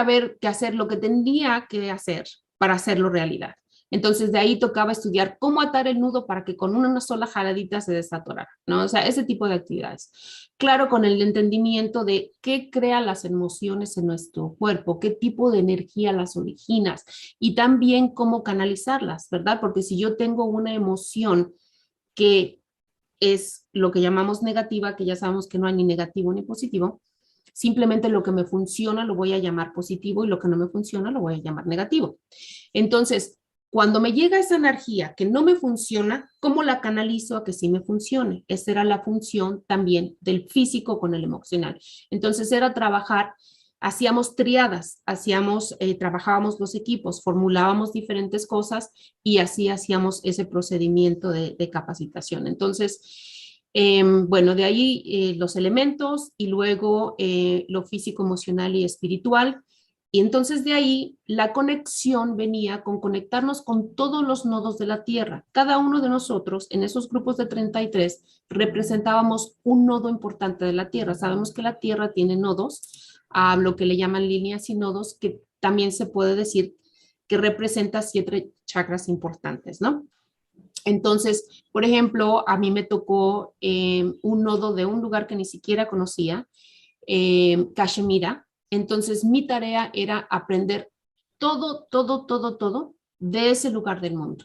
hacer lo que tenía que hacer para hacerlo realidad. Entonces, de ahí tocaba estudiar cómo atar el nudo para que con una sola jaladita se desatorara, ¿no? O sea, ese tipo de actividades. Claro, con el entendimiento de qué crea las emociones en nuestro cuerpo, qué tipo de energía las originas y también cómo canalizarlas, ¿verdad? Porque si yo tengo una emoción que es lo que llamamos negativa, que ya sabemos que no hay ni negativo ni positivo, simplemente lo que me funciona lo voy a llamar positivo y lo que no me funciona lo voy a llamar negativo. Entonces, cuando me llega esa energía que no me funciona, ¿cómo la canalizo a que sí me funcione? Esa era la función también del físico con el emocional. Entonces era trabajar, hacíamos triadas, trabajábamos los equipos, formulábamos diferentes cosas y así hacíamos ese procedimiento de capacitación. Entonces, bueno, de ahí los elementos y luego lo físico, emocional y espiritual. Y entonces de ahí la conexión venía con conectarnos con todos los nodos de la Tierra. Cada uno de nosotros en esos grupos de 33 representábamos un nodo importante de la Tierra. Sabemos que la Tierra tiene nodos, lo que le llaman líneas y nodos, que también se puede decir que representa 7 chakras importantes, ¿no? Entonces, por ejemplo, a mí me tocó un nodo de un lugar que ni siquiera conocía, Cachemira. Entonces, mi tarea era aprender todo de ese lugar del mundo.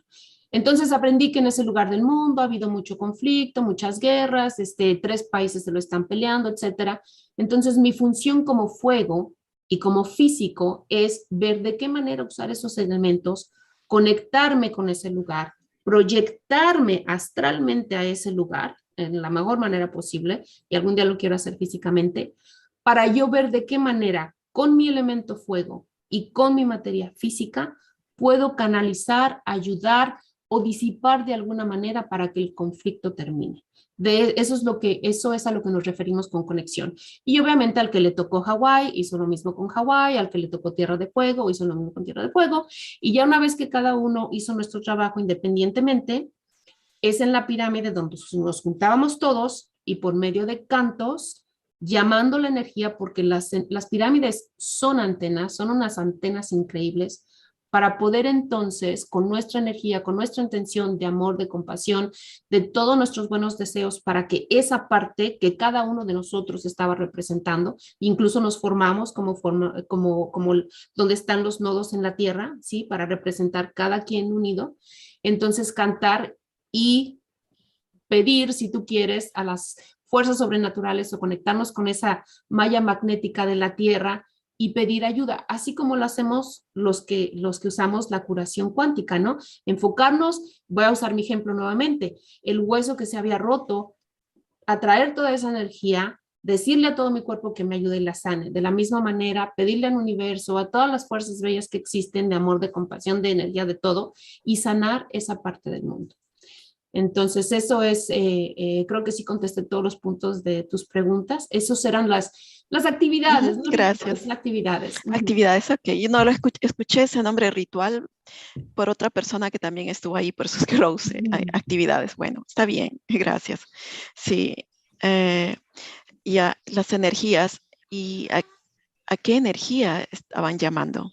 Entonces, aprendí que en ese lugar del mundo ha habido mucho conflicto, muchas guerras, 3 países se lo están peleando, etcétera. Entonces, mi función como fuego y como físico es ver de qué manera usar esos elementos, conectarme con ese lugar, proyectarme astralmente a ese lugar en la mejor manera posible, y algún día lo quiero hacer físicamente, para yo ver de qué manera con mi elemento fuego y con mi materia física puedo canalizar, ayudar o disipar de alguna manera para que el conflicto termine. Eso es a lo que nos referimos con conexión. Y obviamente al que le tocó Hawái hizo lo mismo con Hawái, al que le tocó Tierra de Fuego hizo lo mismo con Tierra de Fuego, y ya una vez que cada uno hizo nuestro trabajo independientemente, es en la pirámide donde nos juntábamos todos y por medio de cantos, llamando la energía, porque las pirámides son antenas, son unas antenas increíbles, para poder entonces, con nuestra energía, con nuestra intención de amor, de compasión, de todos nuestros buenos deseos, para que esa parte que cada uno de nosotros estaba representando, incluso nos formamos como donde están los nodos en la tierra, ¿sí? Para representar cada quien unido. Entonces, cantar y pedir, si tú quieres, a las fuerzas sobrenaturales o conectarnos con esa malla magnética de la tierra y pedir ayuda, así como lo hacemos los que usamos la curación cuántica, ¿no? Enfocarnos, voy a usar mi ejemplo nuevamente, el hueso que se había roto, atraer toda esa energía, decirle a todo mi cuerpo que me ayude y la sane. De la misma manera, pedirle al universo, a todas las fuerzas bellas que existen de amor, de compasión, de energía, de todo, y sanar esa parte del mundo. Entonces, eso es, creo que sí contesté todos los puntos de tus preguntas. Esos eran las Las actividades, ¿no? Gracias. Actividades. Actividades, ok. Yo no lo escuché ese nombre ritual por otra persona que también estuvo ahí, por eso es que lo usé. Actividades, bueno, está bien, gracias. Sí, y a las energías, ¿y a qué energía estaban llamando?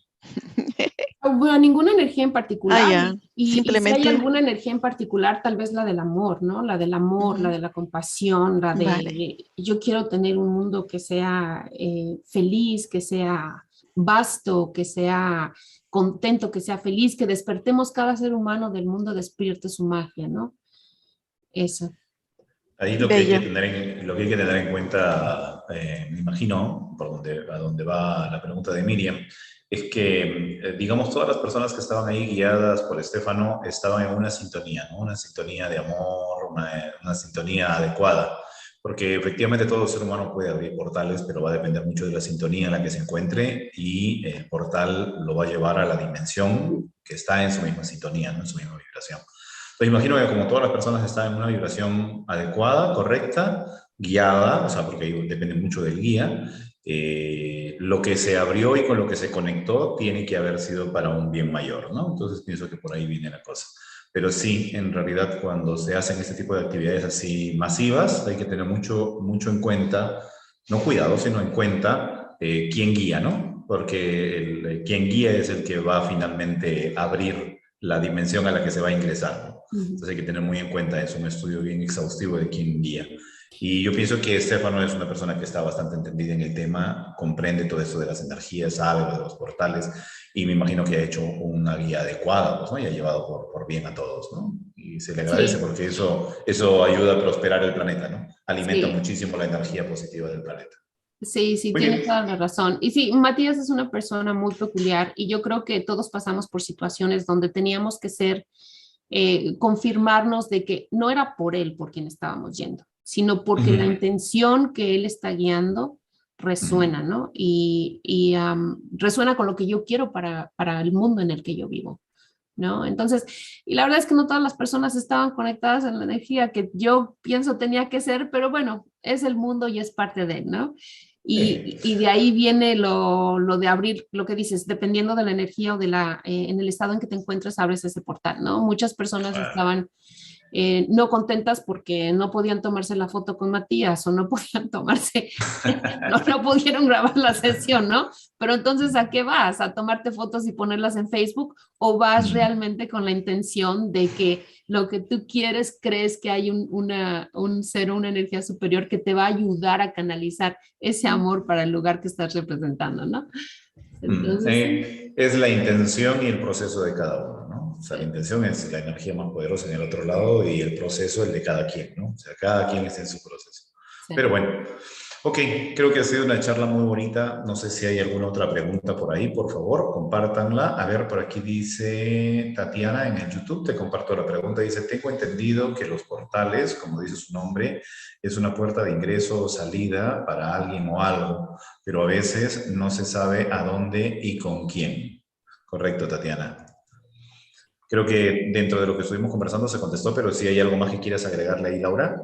Bueno, ninguna energía en particular. Ya. Simplemente. Y si hay alguna energía en particular, tal vez la del amor, ¿no? La del amor, la de la compasión, la de Vale. yo quiero tener un mundo que sea feliz, que sea vasto, que sea contento, que sea feliz, que despertemos cada ser humano del mundo, despierte su magia, ¿no? Eso. Ahí lo que hay que tener en cuenta, me imagino, a donde va la pregunta de Miriam, es que, digamos, todas las personas que estaban ahí guiadas por Estefano estaban en una sintonía, ¿no? Una sintonía de amor, una sintonía adecuada, porque efectivamente todo ser humano puede abrir portales, pero va a depender mucho de la sintonía en la que se encuentre y el portal lo va a llevar a la dimensión que está en su misma sintonía, ¿no? En su misma vibración. Entonces imagino que como todas las personas están en una vibración adecuada, correcta, guiada, o sea, porque ahí depende mucho del guía, lo que se abrió y con lo que se conectó tiene que haber sido para un bien mayor, ¿no? Entonces pienso que por ahí viene la cosa. Pero sí, en realidad cuando se hacen este tipo de actividades así masivas, hay que tener mucho en cuenta, no cuidado, sino en cuenta quién guía, ¿no? Porque quien guía es el que va finalmente a abrir la dimensión a la que se va a ingresar, ¿no? Entonces hay que tener muy en cuenta, es un estudio bien exhaustivo de quién guía. Y yo pienso que Estefano es una persona que está bastante entendida en el tema, comprende todo esto de las energías, sabe lo de los portales, y me imagino que ha hecho una guía adecuada, pues, ¿no? Y ha llevado por bien a todos, ¿no? Y se le agradece porque eso ayuda a prosperar el planeta, ¿no? Alimenta muchísimo la energía positiva del planeta. Sí, tienes toda la razón. Y sí, Matías es una persona muy peculiar y yo creo que todos pasamos por situaciones donde teníamos que confirmarnos de que no era por él por quien estábamos yendo, sino porque la intención que él está guiando resuena, ¿no? Y resuena con lo que yo quiero para el mundo en el que yo vivo, ¿no? Entonces, y la verdad es que no todas las personas estaban conectadas en la energía que yo pienso tenía que ser, pero bueno, es el mundo y es parte de él, ¿no? Y de ahí viene lo de abrir, lo que dices, dependiendo de la energía o en el estado en que te encuentres, abres ese portal, ¿no? Muchas personas estaban no contentas porque no podían tomarse la foto con Matías o no podían no pudieron grabar la sesión, ¿no? Pero entonces, ¿a qué vas? ¿A tomarte fotos y ponerlas en Facebook? ¿O vas realmente con la intención de que lo que tú quieres, crees que hay un ser, una energía superior que te va a ayudar a canalizar ese amor para el lugar que estás representando, ¿no? Entonces, es la intención y el proceso de cada uno, ¿no? O sea, la intención es la energía más poderosa en el otro lado y el proceso el de cada quien, ¿no? O sea, cada quien está en su proceso. Sí. Pero bueno, ok, creo que ha sido una charla muy bonita. No sé si hay alguna otra pregunta por ahí, por favor, compártanla. A ver, por aquí dice Tatiana en el YouTube, te comparto la pregunta. Dice, tengo entendido que los portales, como dice su nombre, es una puerta de ingreso o salida para alguien o algo, pero a veces no se sabe a dónde y con quién. Correcto, Tatiana. Creo que dentro de lo que estuvimos conversando se contestó, pero si hay algo más que quieras agregarle ahí, Laura.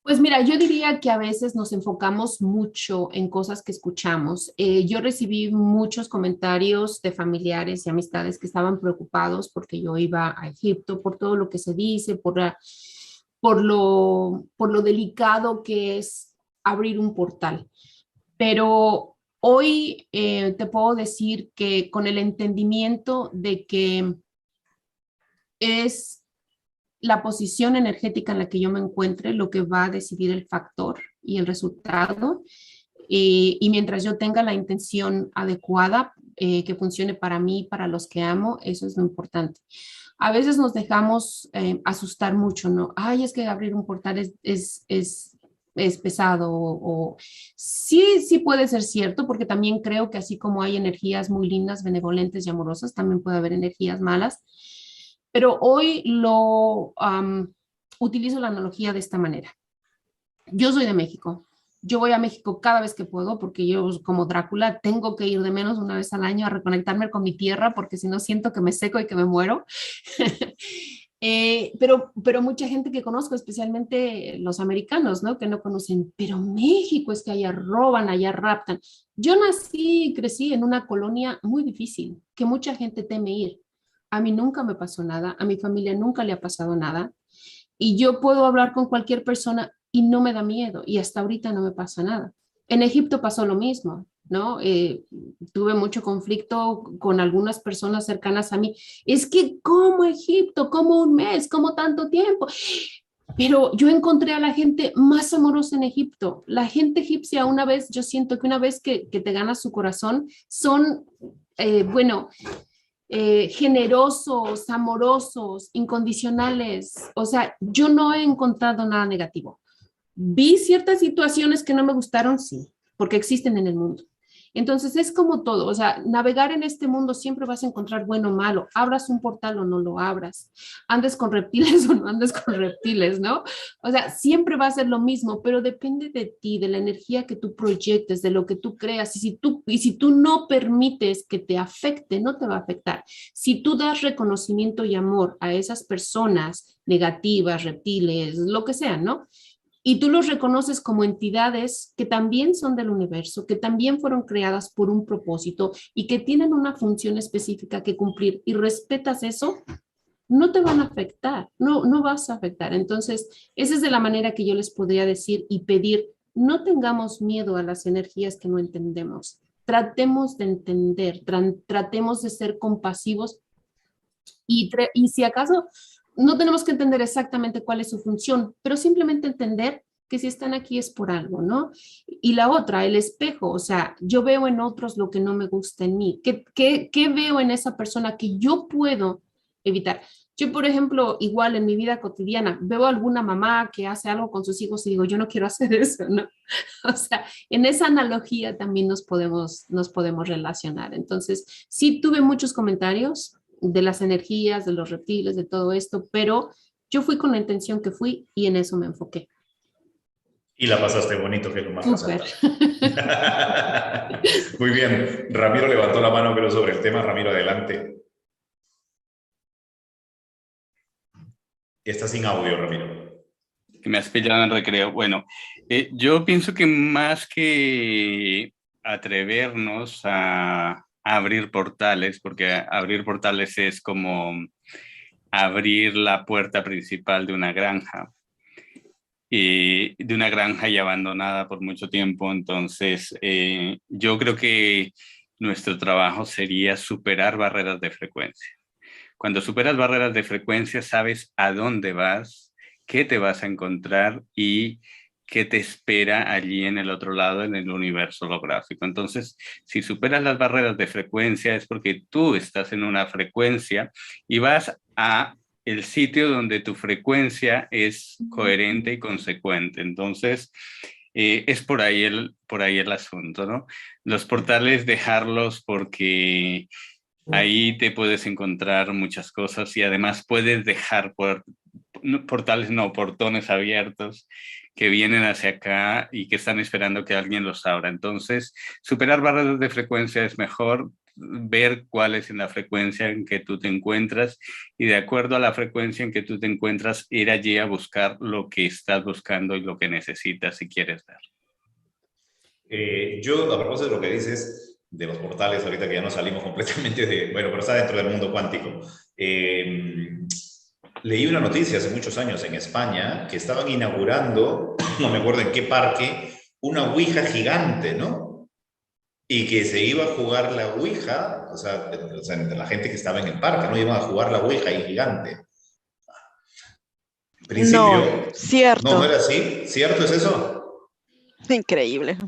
Pues mira, yo diría que a veces nos enfocamos mucho en cosas que escuchamos. Yo recibí muchos comentarios de familiares y amistades que estaban preocupados porque yo iba a Egipto, por todo lo que se dice, por lo delicado que es abrir un portal. Pero hoy te puedo decir que con el entendimiento de que es la posición energética en la que yo me encuentre lo que va a decidir el factor y el resultado. Y mientras yo tenga la intención adecuada, que funcione para mí, para los que amo, eso es lo importante. A veces nos dejamos asustar mucho, ¿no? Ay, es que abrir un portal es pesado o sí puede ser cierto, porque también creo que así como hay energías muy lindas, benevolentes y amorosas, también puede haber energías malas. Pero hoy utilizo la analogía de esta manera. Yo soy de México. Yo voy a México cada vez que puedo porque yo, como Drácula, tengo que ir de menos una vez al año a reconectarme con mi tierra porque si no siento que me seco y que me muero. Pero mucha gente que conozco, especialmente los americanos, ¿no? Que no conocen, pero México es que allá roban, allá raptan. Yo nací y crecí en una colonia muy difícil, que mucha gente teme ir. A mí nunca me pasó nada, a mi familia nunca le ha pasado nada. Y yo puedo hablar con cualquier persona y no me da miedo, y hasta ahorita no me pasa nada. En Egipto pasó lo mismo, ¿no? Tuve mucho conflicto con algunas personas cercanas a mí. Es que, ¿cómo Egipto? ¿Cómo un mes? ¿Cómo tanto tiempo? Pero yo encontré a la gente más amorosa en Egipto. La gente egipcia, una vez, yo siento que una vez que te ganas su corazón, son, bueno, generosos, amorosos, incondicionales. O sea, yo no he encontrado nada negativo. Vi ciertas situaciones que no me gustaron, sí, porque existen en el mundo. Entonces es como todo, o sea, navegar en este mundo siempre vas a encontrar bueno o malo, abras un portal o no lo abras, andes con reptiles o no andes con reptiles, ¿no? O sea, siempre va a ser lo mismo, pero depende de ti, de la energía que tú proyectes, de lo que tú creas, y si tú no permites que te afecte, no te va a afectar. Si tú das reconocimiento y amor a esas personas negativas, reptiles, lo que sea, ¿no? Y tú los reconoces como entidades que también son del universo, que también fueron creadas por un propósito y que tienen una función específica que cumplir, y respetas eso, no te van a afectar, no vas a afectar. Entonces, esa es de la manera que yo les podría decir y pedir: no tengamos miedo a las energías que no entendemos. Tratemos de entender, tratemos de ser compasivos y si acaso no tenemos que entender exactamente cuál es su función, pero simplemente entender que si están aquí es por algo, ¿no? Y la otra, el espejo, o sea, yo veo en otros lo que no me gusta en mí. ¿Qué veo en esa persona que yo puedo evitar? Yo, por ejemplo, igual en mi vida cotidiana, veo a alguna mamá que hace algo con sus hijos y digo, yo no quiero hacer eso, ¿no? O sea, en esa analogía también nos podemos relacionar. Entonces, sí tuve muchos comentarios de las energías, de los reptiles, de todo esto, pero yo fui con la intención que fui y en eso me enfoqué. Y la pasaste bonito, que es lo más Súper. Muy bien. Ramiro levantó la mano, pero sobre el tema. Ramiro, adelante. Está sin audio, Ramiro. Que me has pillado en recreo. Bueno, yo pienso que más que atrevernos a abrir portales, porque abrir portales es como abrir la puerta principal de una granja, y abandonada por mucho tiempo. Entonces, yo creo que nuestro trabajo sería superar barreras de frecuencia. Cuando superas barreras de frecuencia, sabes a dónde vas, qué te vas a encontrar y qué te espera allí en el otro lado, en el universo holográfico. Entonces, si superas las barreras de frecuencia, es porque tú estás en una frecuencia y vas a el sitio donde tu frecuencia es coherente y consecuente. Entonces, es por ahí el asunto, ¿no? Los portales, dejarlos, porque ahí te puedes encontrar muchas cosas, y además puedes dejar portones abiertos que vienen hacia acá y que están esperando que alguien los abra. Entonces, superar barreras de frecuencia es mejor, ver cuál es la frecuencia en que tú te encuentras, y de acuerdo a la frecuencia en que tú te encuentras, ir allí a buscar lo que estás buscando y lo que necesitas y quieres dar. Yo, a propósito de lo que dices de los portales, ahorita que ya no salimos completamente pero está dentro del mundo cuántico. Leí una noticia hace muchos años en España que estaban inaugurando, no me acuerdo en qué parque, una ouija gigante, ¿no? Y que se iba a jugar la ouija, o sea, entre la gente que estaba en el parque, ¿no? Iban a jugar la ouija ahí gigante. En principio, no, cierto. No era así. ¿Cierto es eso? Increíble.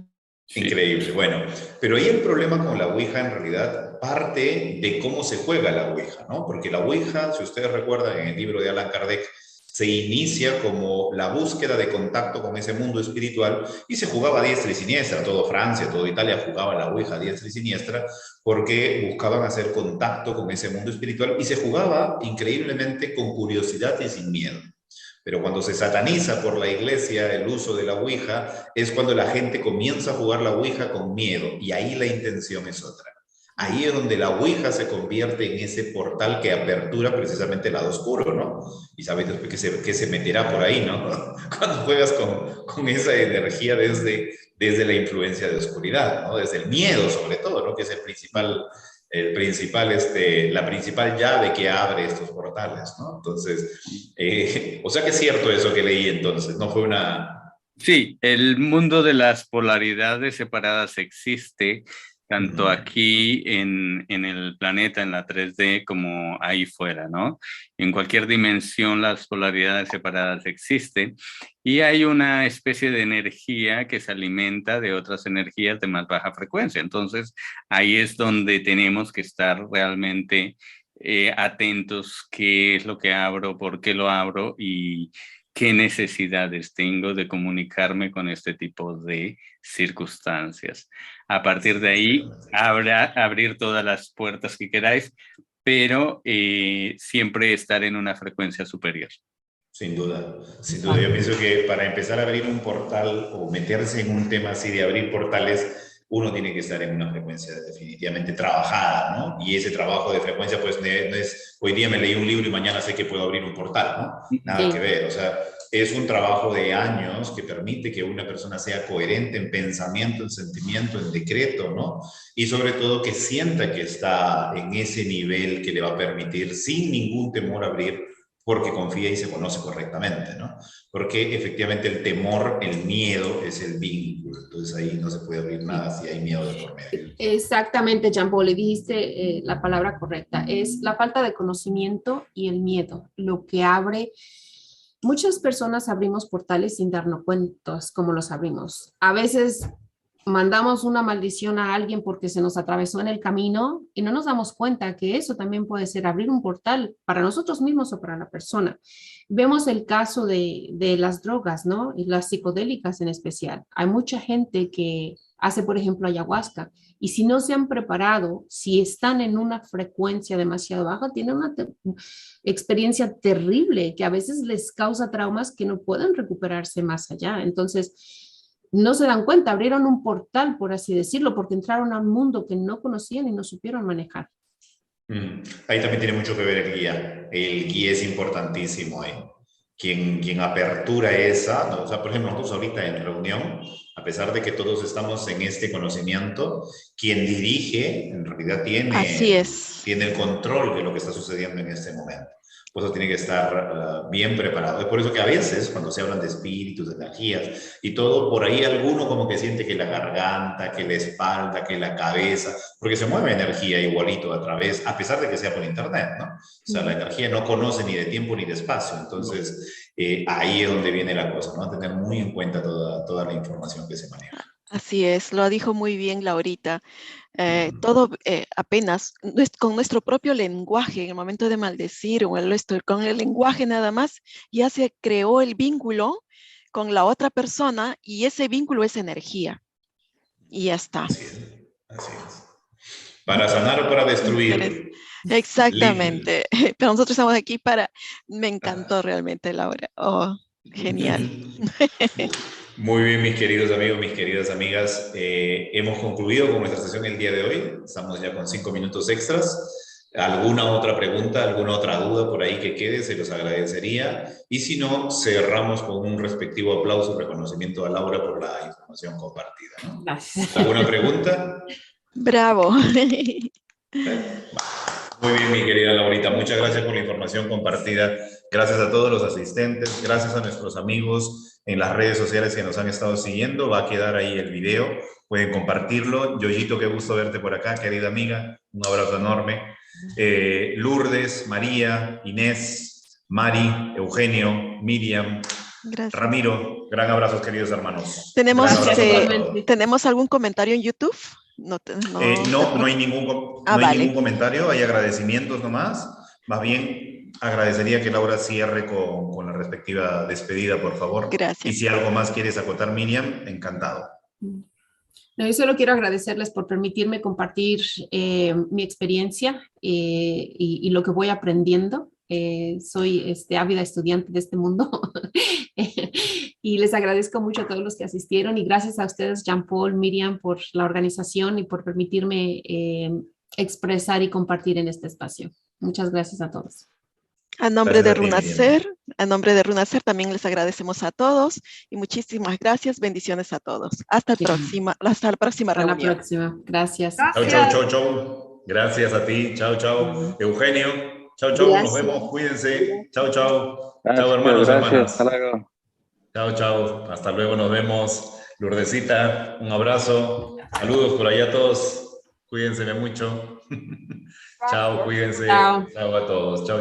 Increíble. Bueno, pero ahí el problema con la ouija en realidad parte de cómo se juega la ouija, ¿no? Porque la ouija, si ustedes recuerdan en el libro de Allan Kardec, se inicia como la búsqueda de contacto con ese mundo espiritual, y se jugaba a diestra y siniestra. Todo Francia, toda Italia jugaba la ouija a diestra y siniestra porque buscaban hacer contacto con ese mundo espiritual, y se jugaba increíblemente con curiosidad y sin miedo. Pero cuando se sataniza por la iglesia el uso de la ouija, es cuando la gente comienza a jugar la ouija con miedo, y ahí la intención es otra. ahí es donde la ouija se convierte en ese portal que apertura precisamente el lado oscuro, ¿no? Y sabes después que se meterá por ahí, ¿no? Cuando juegas con esa energía desde la influencia de oscuridad, ¿no? Desde el miedo sobre todo, ¿no? Que es la principal llave que abre estos portales, ¿no? Entonces, o sea que es cierto eso que leí entonces, no fue una... Sí, el mundo de las polaridades separadas existe tanto aquí en el planeta, en la 3D, como ahí fuera, ¿no? En cualquier dimensión las polaridades separadas existen y hay una especie de energía que se alimenta de otras energías de más baja frecuencia. Entonces, ahí es donde tenemos que estar realmente atentos qué es lo que abro, por qué lo abro y qué necesidades tengo de comunicarme con este tipo de circunstancias. A partir de ahí, abrir todas las puertas que queráis, pero siempre estar en una frecuencia superior. Sin duda, sin duda. Yo pienso que para empezar a abrir un portal o meterse en un tema así de abrir portales, uno tiene que estar en una frecuencia definitivamente trabajada, ¿no? Y ese trabajo de frecuencia, pues, no es hoy día me leí un libro y mañana sé que puedo abrir un portal, ¿no? Nada que ver, o sea, es un trabajo de años que permite que una persona sea coherente en pensamiento, en sentimiento, en decreto, ¿no? Y sobre todo que sienta que está en ese nivel que le va a permitir sin ningún temor abrir, porque confía y se conoce correctamente, ¿no? Porque efectivamente el temor, el miedo es el vínculo, entonces ahí no se puede abrir nada si hay miedo de por medio. Exactamente, Jean-Paul, le dijiste la palabra correcta, es la falta de conocimiento y el miedo, lo que abre. Muchas personas abrimos portales sin darnos cuenta cómo los abrimos. A veces mandamos una maldición a alguien porque se nos atravesó en el camino y no nos damos cuenta que eso también puede ser abrir un portal para nosotros mismos o para la persona. Vemos el caso de las drogas, ¿no? Y las psicodélicas en especial. Hay mucha gente que hace, por ejemplo, ayahuasca y si no se han preparado, si están en una frecuencia demasiado baja, tienen una experiencia terrible que a veces les causa traumas que no pueden recuperarse más allá. Entonces, no se dan cuenta, abrieron un portal, por así decirlo, porque entraron a un mundo que no conocían y no supieron manejar. Ahí también tiene mucho que ver el guía. El guía es importantísimo ahí. Quien apertura esa, ¿no? O sea, por ejemplo, nosotros ahorita en reunión, a pesar de que todos estamos en este conocimiento, quien dirige en realidad tiene el control de lo que está sucediendo en este momento. Por eso tiene que estar bien preparado. Es por eso que a veces, cuando se hablan de espíritus, de energías y todo, por ahí alguno como que siente que la garganta, que la espalda, que la cabeza, porque se mueve energía igualito a través, a pesar de que sea por internet, ¿no? O sea, la energía no conoce ni de tiempo ni de espacio. Entonces, ahí es donde viene la cosa, ¿no? Tener muy en cuenta toda la información que se maneja. Así es, lo dijo muy bien Laurita. Todo apenas con nuestro propio lenguaje, en el momento de maldecir o con el lenguaje nada más, ya se creó el vínculo con la otra persona y ese vínculo es energía. Y ya está. Así es, así es. Para sanar o para destruir. Exactamente. Pero nosotros estamos aquí me encantó realmente, Laura. Oh, genial. Muy bien, mis queridos amigos, mis queridas amigas. Hemos concluido con nuestra sesión el día de hoy. Estamos ya con 5 minutos extras. ¿Alguna otra pregunta, alguna otra duda por ahí que quede? Se los agradecería. Y si no, cerramos con un respectivo aplauso y reconocimiento a Laura por la información compartida, ¿no? Gracias. ¿Alguna pregunta? Bravo. Muy bien, mi querida Laurita. Muchas gracias por la información compartida. Gracias a todos los asistentes. Gracias a nuestros amigos en las redes sociales que nos han estado siguiendo. Va a quedar ahí el video. Pueden compartirlo. Yoyito, qué gusto verte por acá, querida amiga. Un abrazo enorme. Lourdes, María, Inés, Mari, Eugenio, Miriam, Gracias. Ramiro. Gran abrazo, queridos hermanos. ¿Tenemos algún comentario en YouTube? No hay ningún comentario, hay agradecimientos nomás. Más bien, agradecería que Laura cierre con la respectiva despedida, por favor. Gracias. Y si algo más quieres acotar, Miriam, encantado. No, yo solo quiero agradecerles por permitirme compartir mi experiencia y lo que voy aprendiendo. Soy ávida estudiante de este mundo y les agradezco mucho a todos los que asistieron y gracias a ustedes, Jean-Paul, Miriam, por la organización y por permitirme expresar y compartir en este espacio. Muchas gracias a todos. A nombre de Runacer también les agradecemos a todos y muchísimas gracias. Bendiciones a todos. Hasta la próxima reunión. Hasta la próxima. Gracias. Chau. Gracias a ti. Chau. Eugenio. Chau. Nos vemos. Cuídense. Chau. Chau, hermanos, hermanas. Hasta luego. Chau. Hasta luego. Nos vemos. Lourdesita, un abrazo. Saludos por allá a todos. Cuídense mucho. Chao, cuídense. Chao a todos. Chao.